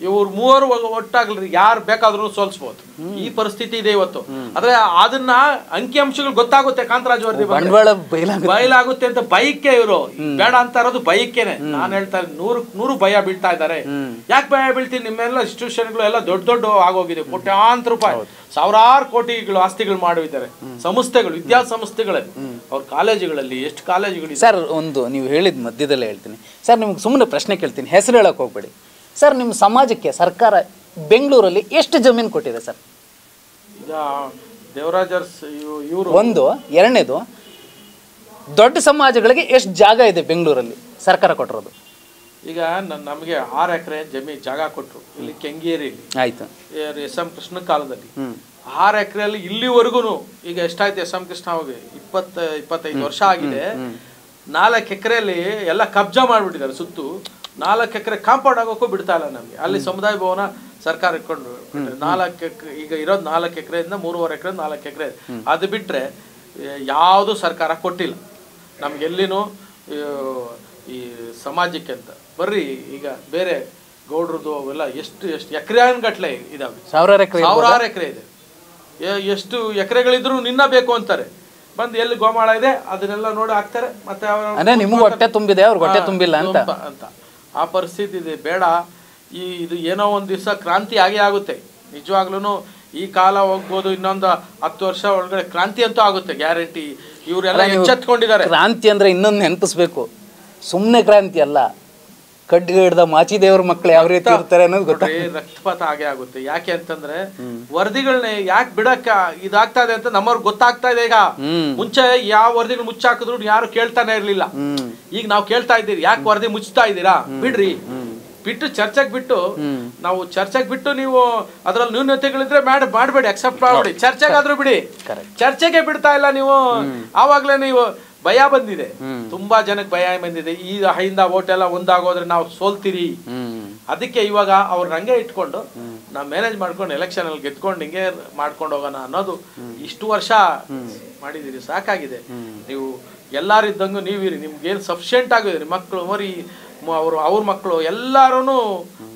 ಇವ್ರು ಮೂವರು ಒಟ್ಟಾಗಲಿ ಯಾರು ಬೇಕಾದ್ರೂ ಸೋಲ್ಸ್ಬೋದು. ಈ ಪರಿಸ್ಥಿತಿ ಇದೆ ಇವತ್ತು. ಆದ್ರೆ ಅದನ್ನ ಅಂಕಿಅಂಶಗಳು ಗೊತ್ತಾಗುತ್ತೆ. ಕಾಂತರಾಜು ವರದಿ ಬಯಲಾಗುತ್ತೆ ಅಂತ ಬೈಕೆ ಇವರು ಬೇಡ ಅಂತ ಇರೋದು ಬೈಕೇನೆ. ನಾನು ಹೇಳ್ತಾ 100ಕ್ಕೆ 100 ಭಯ ಬೀಳ್ತಾ ಇದ್ದಾರೆ. ಯಾಕೆ ಭಯ ಬೀಳ್ತೀನಿ? ನಿಮ್ಮೆಲ್ಲ ಇನ್ಸ್ಟಿಟ್ಯೂಷನ್ಗಳು ಎಲ್ಲ ದೊಡ್ಡ ಆಗೋಗಿದೆ. ಕೋಟ್ಯಾಂತರ ರೂಪಾಯಿ, ಸಾವಿರಾರು ಕೋಟಿಗಳು ಆಸ್ತಿಗಳು ಮಾಡಿದ್ದಾರೆ ಸಂಸ್ಥೆಗಳು, ವಿದ್ಯಾಸಂಸ್ಥೆಗಳಲ್ಲಿ, ಅವ್ರ ಕಾಲೇಜುಗಳಲ್ಲಿ. ಎಷ್ಟು ಕಾಲೇಜುಗಳು ಸರ್? ಒಂದು ನೀವು ಹೇಳಿದ ಮಧ್ಯದಲ್ಲೇ ಹೇಳ್ತೀನಿ ಸರ್, ನಿಮ್ಗೆ ಸುಮ್ಮನೆ ಪ್ರಶ್ನೆ ಕೇಳ್ತೀನಿ, ಹೆಸರು ಹೇಳಕ್ಕೆ ಹೋಗ್ಬೇಡಿ ಸರ್. ನಿಮ್ಮ ಸಮಾಜಕ್ಕೆ ಸರ್ಕಾರ ಬೆಂಗಳೂರಲ್ಲಿ ಎಷ್ಟು ಜಮೀನು ಕೊಟ್ಟಿದೆ ಸರ್? ಈಗ ದೇವರಾಜರ್ಸ್ ಇವರು ಒಂದು. ಎರಡನೇದು, ದೊಡ್ಡ ಸಮಾಜಗಳಿಗೆ ಎಷ್ಟು ಜಾಗ ಇದೆ ಬೆಂಗಳೂರಲ್ಲಿ ಸರ್ಕಾರ ಕೊಟ್ಟಿರೋದು? ಈಗ ನಮಗೆ 6 ಎಕರೆ ಜಮೀನು ಜಾಗ ಕೊಟ್ಟರು ಇಲ್ಲಿ ಕೆಂಗೇರಿಯಲ್ಲಿ. ಆಯ್ತು. SM ಕೃಷ್ಣ ಕಾಲದಲ್ಲಿ 6 ಎಕರೆಯಲ್ಲಿ ಇಲ್ಲಿವರೆಗೂ ಈಗ ಎಷ್ಟಾಯ್ತು? SM ಕೃಷ್ಣ ಅವಾಗ 20-25 ವರ್ಷ ಆಗಿದೆ. 4 ಎಕರೆಯಲ್ಲಿ ಎಲ್ಲ ಕಬ್ಜಾ ಮಾಡಿಬಿಟ್ಟಿದ್ದಾರೆ ಸುತ್ತು. 4 ಎಕರೆ ಕಾಂಪೌಂಡ್ ಆಗೋಕ್ಕೂ ಬಿಡ್ತಾ ಇಲ್ಲ ನಮಗೆ. ಅಲ್ಲಿ ಸಮುದಾಯ ಭವನ ಸರ್ಕಾರ ಇಟ್ಕೊಂಡು 4 ಎಕರೆ, ಈಗ ಇರೋದು 4 ಎಕರೆಯಿಂದ 3.5 ಎಕರೆ 4 ಎಕರೆ. ಅದು ಬಿಟ್ಟರೆ ಯಾವುದು ಸರ್ಕಾರ ಕೊಟ್ಟಿಲ್ಲ ನಮಗೆಲ್ಲಿನೂ ಈ ಸಮಾಜಕ್ಕೆ ಅಂತ. ಬರ್ರಿ ಈಗ ಬೇರೆ ಗೌಡ್ರದ್ದು ಅವೆಲ್ಲ ಎಷ್ಟು ಎಕರೆಗಟ್ಟಲೆ ಇದಾವೆ, ಸಾವಿರಾರು ಎಕರೆ ಇದೆ. ಎಷ್ಟು ಎಕರೆಗಳಿದ್ರು ನಿನ್ನ ಬೇಕು ಅಂತಾರೆ. ಬಂದು ಎಲ್ಲಿ ಗೋಮಾಳ ಇದೆ ಅದನ್ನೆಲ್ಲ ನೋಡಿ ಹಾಕ್ತಾರೆ. ಮತ್ತೆ ನಿಮ್ಗೆ ಹೊಟ್ಟೆ ತುಂಬಿದೆ, ಅವ್ರಿಗೆ ಹೊಟ್ಟೆ ತುಂಬಿಲ್ಲ ಅಂತ ಆ ಪರಿಸ್ಥಿತಿ ಇದೆ. ಬೇಡ, ಇದು ಏನೋ ಒಂದು ದಿವಸ ಕ್ರಾಂತಿ ಆಗೇ ಆಗುತ್ತೆ ನಿಜವಾಗ್ಲೂ. ಈ ಕಾಲ ಹೋಗ್ಬೋದು, ಇನ್ನೊಂದು 10 ವರ್ಷ ಒಳಗಡೆ ಕ್ರಾಂತಿ ಅಂತೂ ಆಗುತ್ತೆ ಗ್ಯಾರಂಟಿ. ಇವರೆಲ್ಲ ಎಚ್ಚೆತ್ಕೊಂಡಿದ್ದಾರೆ. ಕ್ರಾಂತಿ ಅಂದ್ರೆ ಇನ್ನೊಂದು ನೆನಪಿಸ್ಬೇಕು, ಸುಮ್ಮನೆ ಕ್ರಾಂತಿ ಅಲ್ಲ, ಕಡ್ಡಿಗೆ ಹಿಡ್ದ ಮಾಚಿದೇವ್ರ ಮಕ್ಳು ಯಾವ ರೀತಿ ಇರ್ತಾರೆ ಅನ್ನೋದು ಗೊತ್ತಾ. ರಕ್ತಪಾತ ಆಗೇ ಆಗುತ್ತೆ. ಯಾಕೆ ಅಂತಂದ್ರೆ ವರದಿಗಳನ್ನ ಯಾಕೆ ಬಿಡಕ್ಕ ಇದಾಗ್ತಾ ಇದೆ ಅಂತ ನಮ್ಮವ್ರಿಗೆ ಗೊತ್ತಾಗ್ತಾ ಇದೆ. ಈಗ ಮುಂಚೆ ಯಾವ ವರದಿಗಳು ಮುಚ್ಚಾಕಿದ್ರು ಯಾರು ಕೇಳ್ತಾನೆ ಇರ್ಲಿಲ್ಲ. ಈಗ ನಾವು ಕೇಳ್ತಾ ಇದ್ದೀರಿ, ಯಾಕೆ ವರದಿ ಮುಚ್ತಾ ಇದ್ದೀರಾ, ಬಿಡ್ರಿ, ಬಿಟ್ಟು ಚರ್ಚೆಗೆ ಬಿಟ್ಟು ನಾವು ಚರ್ಚೆಗೆ ಬಿಟ್ಟು ನೀವು ಅದ್ರಲ್ಲಿ ನ್ಯೂನತೆಗಳಿದ್ರೆ ಮಾಡಬೇಡಿ, ಅಕ್ಸೆಪ್ಟ್ ಮಾಡಬೇಡಿ. ಚರ್ಚೆಗಾದ್ರೂ ಬಿಡಿ, ಚರ್ಚೆಗೆ ಬಿಡ್ತಾ ಇಲ್ಲ ನೀವು. ಆವಾಗ್ಲೇ ನೀವು ಭಯ ಬಂದಿದೆ, ತುಂಬಾ ಜನಕ್ಕೆ ಭಯ ಬಂದಿದೆ. ಈ ಹಿಂದ ವೋಟ್ ಎಲ್ಲ ಒಂದಾಗೋದ್ರೆ ನಾವು ಸೋಲ್ತೀರಿ. ಅದಕ್ಕೆ ಇವಾಗ ಅವ್ರ ಹಂಗೆ ಇಟ್ಕೊಂಡು ನಾವು ಮ್ಯಾನೇಜ್ ಮಾಡ್ಕೊಂಡು ಎಲೆಕ್ಷನ್ ಅಲ್ಲಿ ಗೆದ್ಕೊಂಡು ಹಿಂಗೆ ಮಾಡ್ಕೊಂಡು ಹೋಗೋಣ ಅನ್ನೋದು. ಇಷ್ಟು ವರ್ಷ ಮಾಡಿದಿರಿ, ಸಾಕಾಗಿದೆ. ನೀವು ಎಲ್ಲಾರಿದ್ದಂಗೂ ನೀವಿರಿ, ನಿಮ್ಗೇನು ಸಫಿಷಿಯೆಂಟ್ ಆಗಿದೆ. ನಿಮ್ಮ ಮಕ್ಕಳು ಮರಿ ಅವ್ರ ಮಕ್ಕಳು ಎಲ್ಲಾರು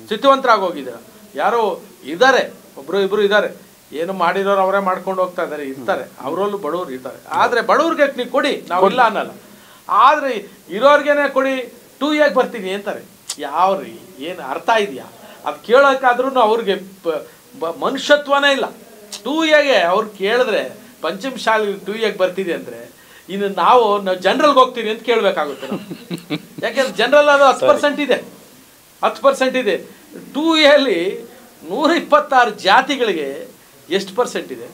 ಸ್ಥಿತಿವಂತರಾಗೋಗಿದ್ದಾರೆ. ಯಾರೋ ಇದ್ದಾರೆ, ಒಬ್ರು ಇಬ್ರು ಇದ್ದಾರೆ, ಏನು ಮಾಡಿರೋರು ಅವರೇ ಮಾಡ್ಕೊಂಡು ಹೋಗ್ತಾ ಇದ್ದಾರೆ, ಇರ್ತಾರೆ. ಅವರಲ್ಲೂ ಬಡವ್ರು ಇರ್ತಾರೆ. ಆದ್ರೆ ಬಡವ್ರಿಗೆ ನೀವು ಕೊಡಿ, ನಾವಿಲ್ಲ ಅನ್ನಲ್ಲ. ಆದ್ರೆ ಇರೋರ್ಗೇನೆ ಕೊಡಿ, 2A ಬರ್ತೀನಿ ಅಂತಾರೆ. ಯಾವ್ರಿ ಏನು ಅರ್ಥ ಇದೆಯಾ? ಅದು ಕೇಳೋಕ್ಕಾದ್ರೂ ಅವ್ರಿಗೆ ಮನುಷ್ಯತ್ವನೇ ಇಲ್ಲ. 2Aಗೆ ಅವ್ರು ಕೇಳಿದ್ರೆ ಪಂಚಮ ಶಾಲೆ 2Aಗೆ ಬರ್ತಿದೆ ಅಂದ್ರೆ ಇನ್ನು ನಾವು ಜನರಲ್ಗೆ ಹೋಗ್ತೀವಿ ಅಂತ ಕೇಳಬೇಕಾಗುತ್ತೆ ನಾವು. ಯಾಕೆಂದ್ರೆ ಜನರಲ್ ಅದು 10% ಇದೆ, 10% ಇದೆ. 2Aಲ್ಲಿ 126 ಜಾತಿಗಳಿಗೆ ಎಷ್ಟು % ಇದೆ?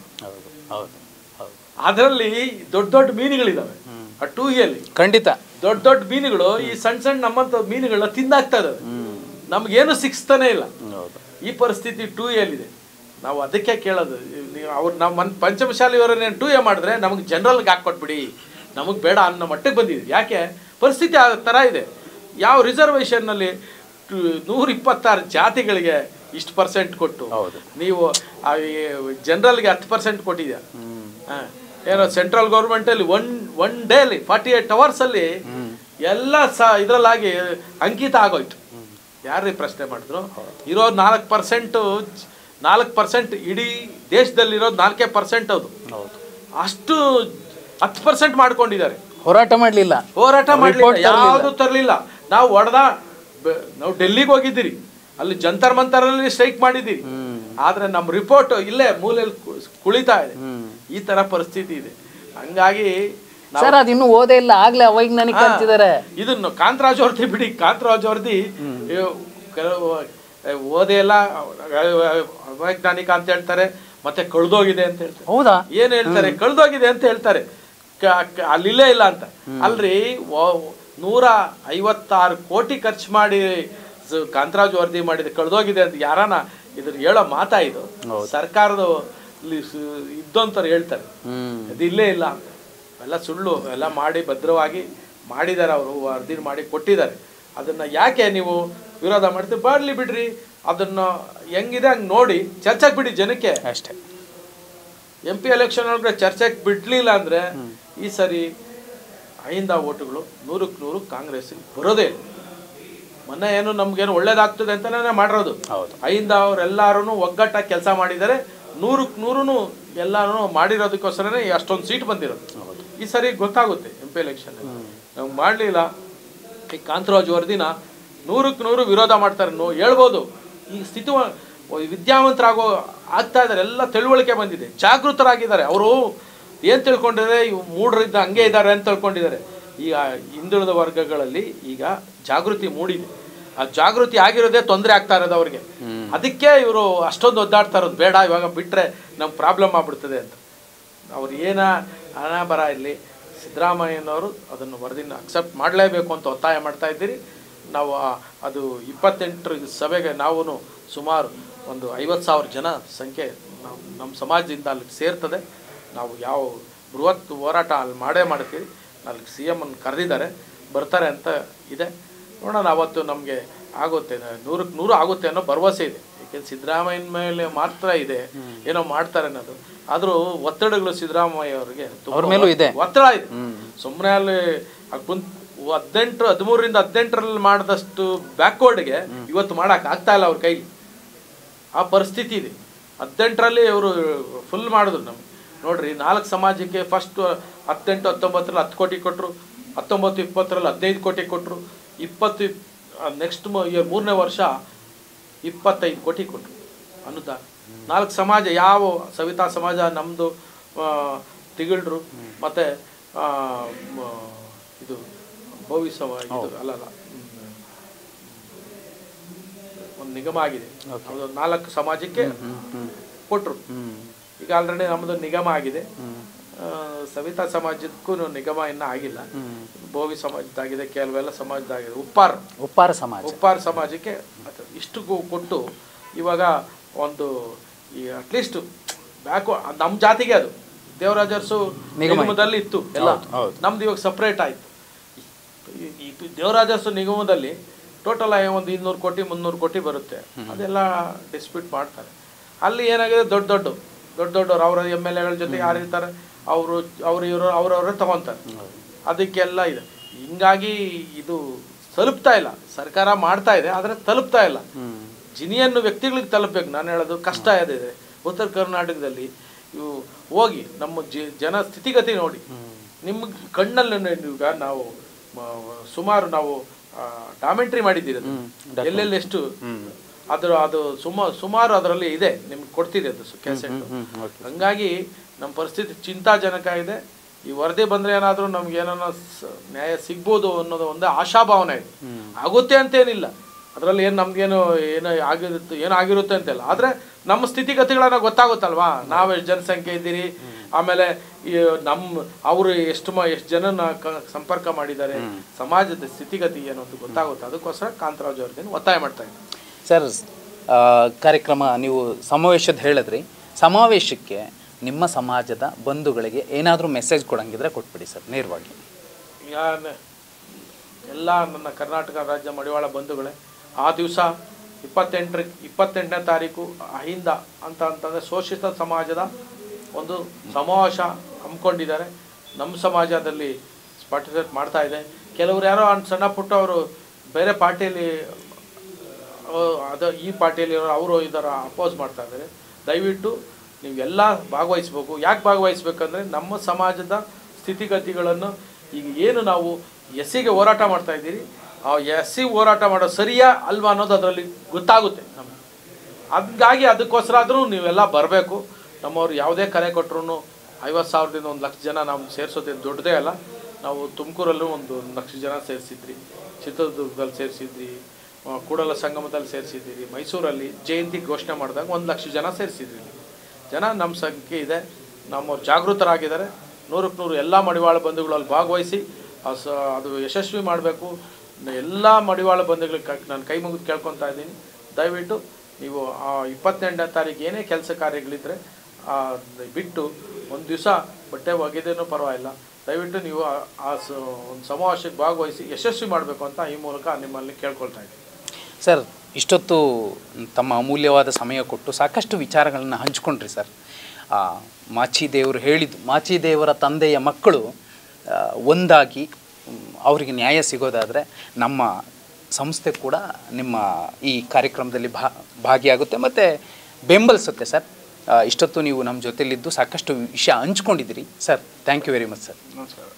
ಅದರಲ್ಲಿ ದೊಡ್ಡ ದೊಡ್ಡ ಮೀನುಗಳಿದಾವೆ ಆ 2Aಲ್ಲಿ. ಖಂಡಿತ ದೊಡ್ಡ ದೊಡ್ಡ ಮೀನುಗಳು ಈ ಸಣ್ಣ ನಮ್ಮಂತ ಮೀನುಗಳನ್ನ ತಿಂದಾಗ್ತಾ ಇದಾವೆ. ನಮ್ಗೇನು ಸಿಕ್ಸ್ತಾನೆ ಇಲ್ಲ. ಈ ಪರಿಸ್ಥಿತಿ 2Aಲ್ಲಿದೆ. ನಾವು ಅದಕ್ಕೆ ಕೇಳೋದು, ಅವ್ರು ನಾವು ಪಂಚಮಶಾಲಿಯವರನ್ನೇ 2A ಮಾಡಿದ್ರೆ ನಮಗೆ ಜನರಲ್ಗೆ ಹಾಕ್ಕೊಟ್ಬಿಡಿ, ನಮಗೆ ಬೇಡ ಅನ್ನೋ ಮಟ್ಟಕ್ಕೆ ಬಂದಿದೆ. ಯಾಕೆ ಪರಿಸ್ಥಿತಿ ಆ ಥರ ಇದೆ. ಯಾವ ರಿಸರ್ವೇಷನ್ನಲ್ಲಿ 126 ಜಾತಿಗಳಿಗೆ ಇಷ್ಟು % ಕೊಟ್ಟು ನೀವು ಜನರಲ್ಗೆ 10% ಕೊಟ್ಟಿದ್ಯಾ? ಏನೋ ಸೆಂಟ್ರಲ್ ಗೌರ್ಮೆಂಟಲ್ಲಿ ಒನ್ ಡೇಲಿ 48 ಅವರ್ಸಲ್ಲಿ ಎಲ್ಲ ಇದರಲ್ಲಾಗಿ ಅಂಕಿತ ಆಗೋಯ್ತು. ಯಾರೇ ಪ್ರಶ್ನೆ ಮಾಡಿದ್ರು? ಇರೋ 4% ಇಡೀ ದೇಶದಲ್ಲಿರೋದು 4% ಅದು. ಅಷ್ಟು 10% ಮಾಡ್ಕೊಂಡಿದ್ದಾರೆ. ಹೋರಾಟ ಮಾಡಲಿಲ್ಲ, ಯಾವುದು ತರಲಿಲ್ಲ. ನಾವು ನಾವು ಡೆಲ್ಲಿಗೆ ಹೋಗಿದ್ದೀರಿ, ಅಲ್ಲಿ ಜಂತರ್ ಮಂತರಲ್ಲಿ ಸ್ಟ್ರೈಕ್ ಮಾಡಿದ್ದೀರಿ. ಆದ್ರೆ ನಮ್ಮ ರಿಪೋರ್ಟ್ ಇಲ್ಲೇ ಮೂಲೆಯಲ್ಲಿ ಕುಳಿತಾ ಇದೆ. ಈ ತರ ಪರಿಸ್ಥಿತಿ ಇದೆ. ಹಂಗಾಗಿ ಸರ್ ಅದಿನ್ನೂ ಓದೇ ಇಲ್ಲ, ಆಗ್ಲೇ ಅವೈಜ್ಞಾನಿಕ ಅಂತಿದ್ದಾರೆ. ಇದನ್ನು ಕಾಂತರಾಜ್ ಅವ್ರದ್ದು ಬಿಡಿ, ಕಾಂತರಾಜ್ ಅವ್ರದ್ದು ಓದೇ ಇಲ್ಲ, ಅವೈಜ್ಞಾನಿಕ ಅಂತ ಹೇಳ್ತಾರೆ, ಮತ್ತೆ ಕಳ್ದೋಗಿದೆ ಅಂತ ಹೇಳ್ತಾರೆ. ಹೌದಾ? ಏನ್ ಹೇಳ್ತಾರೆ? ಕಳ್ದೋಗಿದೆ ಅಂತ ಹೇಳ್ತಾರೆ, ಅಲ್ಲಿಲ್ಲೇ ಇಲ್ಲ ಅಂತ. ಅಲ್ರಿ 156 ಕೋಟಿ ಖರ್ಚು ಮಾಡಿ ಕಾಂತರಾಜ್ ವರದಿ ಮಾಡಿದೆ, ಕಳ್ದೋಗಿದೆ ಅಂತ ಯಾರಾನ ಇದ್ರ ಹೇಳೋ ಮಾತಾ ಇದು? ಸರ್ಕಾರದ ಇದ್ದಂತಾರೆ ಹೇಳ್ತಾರೆ, ಅದು ಇಲ್ಲೇ ಇಲ್ಲ. ಎಲ್ಲ ಸುಳ್ಳು, ಎಲ್ಲ ಮಾಡಿ ಭದ್ರವಾಗಿ ಮಾಡಿದ್ದಾರೆ. ಅವರು ವರದಿ ಮಾಡಿ ಕೊಟ್ಟಿದ್ದಾರೆ. ಅದನ್ನ ಯಾಕೆ ನೀವು ವಿರೋಧ ಮಾಡ್ತೀವಿ? ಬಾಡ್ಲಿ ಬಿಡ್ರಿ, ಅದನ್ನ ಹೆಂಗಿದೆ ಹಂಗೆ ನೋಡಿ ಚರ್ಚೆಗೆ ಬಿಡಿ ಜನಕ್ಕೆ ಅಷ್ಟೇ. MP ಎಲೆಕ್ಷನ್ ಒಳಗಡೆ ಚರ್ಚೆಗೆ ಬಿಡ್ಲಿಲ್ಲ ಅಂದ್ರೆ ಈ ಸರಿ ಅಹಿಂದ ಓಟುಗಳು 100ಕ್ಕೆ 100 ಕಾಂಗ್ರೆಸ್ ಬರೋದೇ ಇಲ್ಲ. ಮೊನ್ನೆ ಏನು ನಮ್ಗೇನು ಒಳ್ಳೇದಾಗ್ತದೆ ಅಂತಾನೆ ಮಾಡಿರೋದು. ಅಹಿಂದ ಅವರೆಲ್ಲರೂ ಒಗ್ಗಟ್ಟಾಗಿ ಕೆಲಸ ಮಾಡಿದ್ದಾರೆ. 100ಕ್ಕೆ 100 ಎಲ್ಲರೂ ಮಾಡಿರೋದಕ್ಕೋಸ್ಕರನೇ ಅಷ್ಟೊಂದು ಸೀಟ್ ಬಂದಿರೋದು. ಈ ಸರಿ ಗೊತ್ತಾಗುತ್ತೆ MP ಎಲೆಕ್ಷನ್ ನಮ್ಗೆ ಮಾಡಲಿಲ್ಲ. ಈ ಕಾಂತರಾಜ್ ವರದಿನ 100ಕ್ಕೆ 100 ವಿರೋಧ ಮಾಡ್ತಾರೆ. ಹೇಳ್ಬೋದು, ಈ ಸ್ಥಿತಿ ವಿದ್ಯಾವಂತರಾಗೋ ಆಗ್ತಾ ಇದ್ದಾರೆ, ಎಲ್ಲ ತಿಳುವಳಿಕೆ ಬಂದಿದೆ, ಜಾಗೃತರಾಗಿದ್ದಾರೆ. ಅವರು ಏನು ತಿಳ್ಕೊಂಡಿದ್ದಾರೆ? ಇವು ಮೂಢರಿದ್ದ ಹಂಗೆ ಇದ್ದಾರೆ ಅಂತ ತಿಳ್ಕೊಂಡಿದ್ದಾರೆ. ಈಗ ಹಿಂದುಳಿದ ವರ್ಗಗಳಲ್ಲಿ ಈಗ ಜಾಗೃತಿ ಮೂಡಿದೆ. ಆ ಜಾಗೃತಿ ಆಗಿರೋದೇ ತೊಂದರೆ ಆಗ್ತಾ ಇರೋದು ಅವ್ರಿಗೆ. ಅದಕ್ಕೆ ಇವರು ಅಷ್ಟೊಂದು ಒದ್ದಾಡ್ತಾ ಇರೋದು. ಬೇಡ, ಇವಾಗ ಬಿಟ್ಟರೆ ನಮ್ಗೆ ಪ್ರಾಬ್ಲಮ್ ಆಗ್ಬಿಡ್ತದೆ ಅಂತ. ಅವ್ರು ಏನ ಹಣ ಬರ ಇರಲಿ, ಸಿದ್ದರಾಮಯ್ಯನವರು ಅದನ್ನು ವರದಿನ ಅಕ್ಸೆಪ್ಟ್ ಮಾಡಲೇಬೇಕು ಅಂತ ಒತ್ತಾಯ ಮಾಡ್ತಾ ಇದ್ದೀರಿ. ನಾವು ಅದು 28 ಸಭೆಗೆ ನಾವು ಸುಮಾರು ಒಂದು 50,000 ಜನ ಸಂಖ್ಯೆ ನಮ್ಮ ಸಮಾಜದಿಂದ ಅಲ್ಲಿ ಸೇರ್ತದೆ. ನಾವು ಯಾವ ಬೃಹತ್ ಹೋರಾಟ ಅಲ್ಲಿ ಮಾಡೇ ಮಾಡ್ತೀವಿ. ಅಲ್ಲಿ CM ಅನ್ನು ಕರೆದಿದ್ದಾರೆ, ಬರ್ತಾರೆ ಅಂತ ಇದೆ. ನೋಡೋಣ, ಅವತ್ತು ನಮಗೆ ಆಗುತ್ತೆ, 100ಕ್ಕೆ 100 ಆಗುತ್ತೆ ಅನ್ನೋ ಭರವಸೆ ಇದೆ. ಏಕೆಂದ್ರೆ ಸಿದ್ದರಾಮಯ್ಯನ ಮೇಲೆ ಮಾತ್ರ ಇದೆ ಏನೋ ಮಾಡ್ತಾರೆ ಅನ್ನೋದು, ಆದರೂ ಒತ್ತಡಗಳು ಸಿದ್ದರಾಮಯ್ಯ ಅವರಿಗೆ ಅವ್ರ ಮೇಲೂ ಇದೆ, ಒತ್ತಡ ಇದೆ. ಸುಮ್ಮನೆ ಅಲ್ಲಿ 13ರಿಂದ 18ರಲ್ಲಿ ಮಾಡಿದಷ್ಟು ಬ್ಯಾಕ್ವರ್ಡ್ಗೆ ಇವತ್ತು ಮಾಡೋಕೆ ಆಗ್ತಾ ಇಲ್ಲ ಅವ್ರ ಕೈಲಿ. ಆ ಪರಿಸ್ಥಿತಿ ಇದೆ. 18ರಲ್ಲಿ ಅವರು ಫುಲ್ ಮಾಡಿದ್ರು ನಮಗೆ. ನೋಡ್ರಿ, 4 ಸಮಾಜಕ್ಕೆ ಫಸ್ಟ್ 18, 19ರಲ್ಲಿ 10 ಕೋಟಿ ಕೊಟ್ಟರು, 19, 20ರಲ್ಲಿ 15 ಕೋಟಿ ಕೊಟ್ಟರು, 20 ನೆಕ್ಸ್ಟ್ ಇಯರ್ 3ನೇ ವರ್ಷ 25 ಕೋಟಿ ಕೊಟ್ಟರು ಅನುದಾನ. 4 ಸಮಾಜ ಯಾವ ಸವಿತಾ ಸಮಾಜ, ನಮ್ಮದು ತಿಗಳ್ರು, ಮತ್ತು ಇದು ಭವ್ಯ ಸಮಾಜ, ಇದು ಅಲ್ಲಲ್ಲ ಒಂದು ನಿಗಮ ಆಗಿದೆ, ಅದು 4 ಸಮಾಜಕ್ಕೆ ಕೊಟ್ಟರು. ಈಗ ಆಲ್ರೆಡಿ ನಮ್ಮದು ನಿಗಮ ಆಗಿದೆ. ಸವಿತಾ ಸಮಾಜಕ್ಕೂ ನಿಗಮ ಇನ್ನೂ ಆಗಿಲ್ಲ. ಭೋವಿ ಸಮಾಜದಾಗಿದೆ, ಕೆಲವೆಲ್ಲ ಸಮಾಜದಾಗಿದೆ. ಉಪ್ಪಾರ ಸಮಾಜಕ್ಕೆ ಇಷ್ಟು ಕೊಟ್ಟು ಇವಾಗ ಒಂದು ಈ ಅಟ್ಲೀಸ್ಟ್ ಬ್ಯಾಕ್ ನಮ್ಮ ಜಾತಿಗೆ ಅದು ದೇವರಾಜ ಅರಸು ನಿಗಮದಲ್ಲಿ ಇತ್ತು ಎಲ್ಲ, ನಮ್ದು ಇವಾಗ ಸಪ್ರೇಟ್ ಆಯಿತು. ಈ ದೇವರಾಜ ಅರಸು ನಿಗಮದಲ್ಲಿ ಟೋಟಲ್ ಒಂದು 200 ಕೋಟಿ 300 ಕೋಟಿ ಬರುತ್ತೆ. ಅದೆಲ್ಲ ಡಿಸ್ಪ್ಯೂಟ್ ಮಾಡ್ತಾರೆ. ಅಲ್ಲಿ ಏನಾಗಿದೆ, ದೊಡ್ಡವ್ರು ಅವರ MLAಗಳ ಜೊತೆ ಯಾರು ಇರ್ತಾರೆ ಇವರು ಅವರವರೇ ತಗೊತಾರೆ. ಅದಕ್ಕೆಲ್ಲ ಇದೆ. ಹಿಂಗಾಗಿ ಇದು ತಲುಪ್ತಾ ಇಲ್ಲ. ಸರ್ಕಾರ ಮಾಡ್ತಾ ಇದೆ, ಆದರೆ ತಲುಪ್ತಾ ಇಲ್ಲ. ಜಿನಿಯನ್ನು ವ್ಯಕ್ತಿಗಳಿಗೆ ತಲುಪಬೇಕು. ನಾನು ಹೇಳೋದು ಕಷ್ಟ ಇದೆ. ಉತ್ತರ ಕರ್ನಾಟಕದಲ್ಲಿ ಇವು ಹೋಗಿ ನಮ್ಮ ಜನ ಸ್ಥಿತಿಗತಿ ನೋಡಿ, ನಿಮ್ಮ ಕಣ್ಣಲ್ಲಿ ಈಗ ನಾವು ಸುಮಾರು ನಾವು ಡಾಮೆಂಟ್ರಿ ಮಾಡಿದ್ದೀರಿ, ಎಲ್ಲೆಲ್ಲಿ ಎಷ್ಟು ಅದು ಸುಮಾರು ಅದರಲ್ಲಿ ಇದೆ, ನಿಮ್ಗೆ ಕೊಡ್ತೀರಿ ಅದು ಕ್ಯಾಸೆಟ್. ಹಂಗಾಗಿ ನಮ್ಮ ಪರಿಸ್ಥಿತಿ ಚಿಂತಾಜನಕ ಇದೆ. ಈ ವರದಿ ಬಂದರೆ ಏನಾದರೂ ನಮ್ಗೆ ಏನೋ ನ್ಯಾಯ ಸಿಗ್ಬೋದು ಅನ್ನೋದು ಒಂದು ಆಶಾಭಾವನೆ ಇದೆ. ಆಗುತ್ತೆ ಅಂತೇನಿಲ್ಲ, ಅದರಲ್ಲಿ ಏನು ನಮ್ಗೇನು ಏನಾಗಿರುತ್ತೆ ಅಂತೆಲ್ಲ. ಆದರೆ ನಮ್ಮ ಸ್ಥಿತಿಗತಿಗಳನ್ನ ಗೊತ್ತಾಗುತ್ತಲ್ವಾ, ನಾವು ಎಷ್ಟು ಜನಸಂಖ್ಯೆ ಇದ್ದೀರಿ, ಆಮೇಲೆ ಅವರು ಎಷ್ಟು ಜನನ ಸಂಪರ್ಕ ಮಾಡಿದ್ದಾರೆ, ಸಮಾಜದ ಸ್ಥಿತಿಗತಿ ಏನು ಅಂತ ಗೊತ್ತಾಗುತ್ತೆ. ಅದಕ್ಕೋಸ್ಕರ ಕಾಂತರಾಜ್ ಅವ್ರಿಗೆ ಒತ್ತಾಯ ಮಾಡ್ತಾ ಇದ್ದೀನಿ. ಸರ್, ಕಾರ್ಯಕ್ರಮ ನೀವು ಸಮಾವೇಶದ ಹೇಳಿದ್ರಿ. ಸಮಾವೇಶಕ್ಕೆ ನಿಮ್ಮ ಸಮಾಜದ ಬಂಧುಗಳಿಗೆ ಏನಾದರೂ ಮೆಸೇಜ್ ಕೊಡಂಗಿದ್ರೆ ಕೊಟ್ಬಿಡಿ ಸರ್, ನೇರವಾಗಿ. ಎಲ್ಲ ನನ್ನ ಕರ್ನಾಟಕ ರಾಜ್ಯ ಮಡಿವಾಳ ಬಂಧುಗಳೇ, ಆ ದಿವಸ 28ನೇ ತಾರೀಕು ಅಹಿಂದ ಅಂತಂದರೆ ಶೋಷಿತ ಸಮಾಜದ ಒಂದು ಸಮಾವೇಶ ಹಮ್ಮಿಕೊಂಡಿದ್ದಾರೆ. ನಮ್ಮ ಸಮಾಜದಲ್ಲಿ ಪಾರ್ಟಿಸಿಪೇಟ್ ಮಾಡ್ತಾ ಇದೆ. ಕೆಲವರು ಯಾರೋ ಸಣ್ಣ ಪುಟ್ಟ ಅವರು ಬೇರೆ ಪಾರ್ಟಿಯಲ್ಲಿ ಈ ಪಾರ್ಟಿಯಲ್ಲಿ ಅವರು ಇದರ ಅಪೋಸ್ ಮಾಡ್ತಾ ಇದ್ದಾರೆ. ದಯವಿಟ್ಟು ನೀವೆಲ್ಲ ಭಾಗವಹಿಸ್ಬೇಕು. ಯಾಕೆ ಭಾಗವಹಿಸ್ಬೇಕಂದ್ರೆ ನಮ್ಮ ಸಮಾಜದ ಸ್ಥಿತಿಗತಿಗಳನ್ನು ಈಗ ಏನು ನಾವು SCಗೆ ಹೋರಾಟ ಮಾಡ್ತಾ ಇದ್ದೀರಿ, ಆ SC ಹೋರಾಟ ಮಾಡೋ ಸರಿಯಾ ಅಲ್ವಾ ಅನ್ನೋದು ಅದರಲ್ಲಿ ಗೊತ್ತಾಗುತ್ತೆ ನಮಗೆ. ಹಾಗಾಗಿ ಅದಕ್ಕೋಸ್ಕರ ಆದರೂ ನೀವೆಲ್ಲ ಬರಬೇಕು. ನಮ್ಮವ್ರು ಯಾವುದೇ ಕರೆ ಕೊಟ್ಟರು 50,000ದಿಂದ 1 ಲಕ್ಷ ಜನ ನಾವು ಸೇರಿಸೋದೇನು ದೊಡ್ಡದೇ ಅಲ್ಲ. ನಾವು ತುಮಕೂರಲ್ಲೂ 1 ಲಕ್ಷ ಜನ ಸೇರಿಸಿದ್ರಿ, ಚಿತ್ರದುರ್ಗದಲ್ಲಿ ಸೇರಿಸಿದ್ರಿ, ಕೂಡಲ ಸಂಗಮದಲ್ಲಿ ಸೇರಿಸಿದ್ದೀರಿ, ಮೈಸೂರಲ್ಲಿ ಜಯಂತಿ ಘೋಷಣೆ ಮಾಡಿದಾಗ 1 ಲಕ್ಷ ಜನ ಸೇರಿಸಿದ್ರಿ. ಜನ ನಮ್ಮ ಸಂಖ್ಯೆ ಇದೆ, ನಮ್ಮವ್ರು ಜಾಗೃತರಾಗಿದ್ದಾರೆ. 100ಕ್ಕೆ 100 ಎಲ್ಲ ಮಡಿವಾಳ ಬಂಧುಗಳಲ್ಲಿ ಭಾಗವಹಿಸಿ ಅದು ಯಶಸ್ವಿ ಮಾಡಬೇಕು. ಎಲ್ಲ ಮಡಿವಾಳ ಬಂಧುಗಳಿಗೆ ನಾನು ಕೈ ಮುಗಿದು ಕೇಳ್ಕೊತಾ ಇದ್ದೀನಿ. ದಯವಿಟ್ಟು ನೀವು ಆ 28ನೇ ತಾರೀಕು ಏನೇ ಕೆಲಸ ಕಾರ್ಯಗಳಿದ್ದರೆ ಬಿಟ್ಟು ಒಂದು ದಿವಸ ಬಟ್ಟೆ ಒಗೆದೇನೂ ಪರವಾಗಿಲ್ಲ, ದಯವಿಟ್ಟು ನೀವು ಒಂದು ಸಮಾವೇಶಕ್ಕೆ ಭಾಗವಹಿಸಿ ಯಶಸ್ವಿ ಮಾಡಬೇಕು ಅಂತ ಈ ಮೂಲಕ ನಿಮ್ಮಲ್ಲಿ ಕೇಳ್ಕೊಳ್ತಾ ಇದ್ದೀನಿ. ಸರ್, ಇಷ್ಟೊತ್ತು ತಮ್ಮ ಅಮೂಲ್ಯವಾದ ಸಮಯ ಕೊಟ್ಟು ಸಾಕಷ್ಟು ವಿಚಾರಗಳನ್ನು ಹಂಚ್ಕೊಂಡ್ರಿ ಸರ್. ಮಾಚಿದೇವರು ಹೇಳಿದ್ದು, ಮಾಚಿದೇವರ ತಂದೆಯ ಮಕ್ಕಳು ಒಂದಾಗಿ ಅವರಿಗೆ ನ್ಯಾಯ ಸಿಗೋದಾದರೆ ನಮ್ಮ ಸಂಸ್ಥೆ ಕೂಡ ನಿಮ್ಮ ಈ ಕಾರ್ಯಕ್ರಮದಲ್ಲಿ ಭಾಗಿಯಾಗುತ್ತೆ ಮತ್ತು ಬೆಂಬಲಿಸುತ್ತೆ ಸರ್. ಇಷ್ಟೊತ್ತು ನೀವು ನಮ್ಮ ಜೊತೆಲಿದ್ದು ಸಾಕಷ್ಟು ವಿಷಯ ಹಂಚ್ಕೊಂಡಿದ್ದೀರಿ sir. Thank you very much sir. ನಮಸ್ಕಾರ.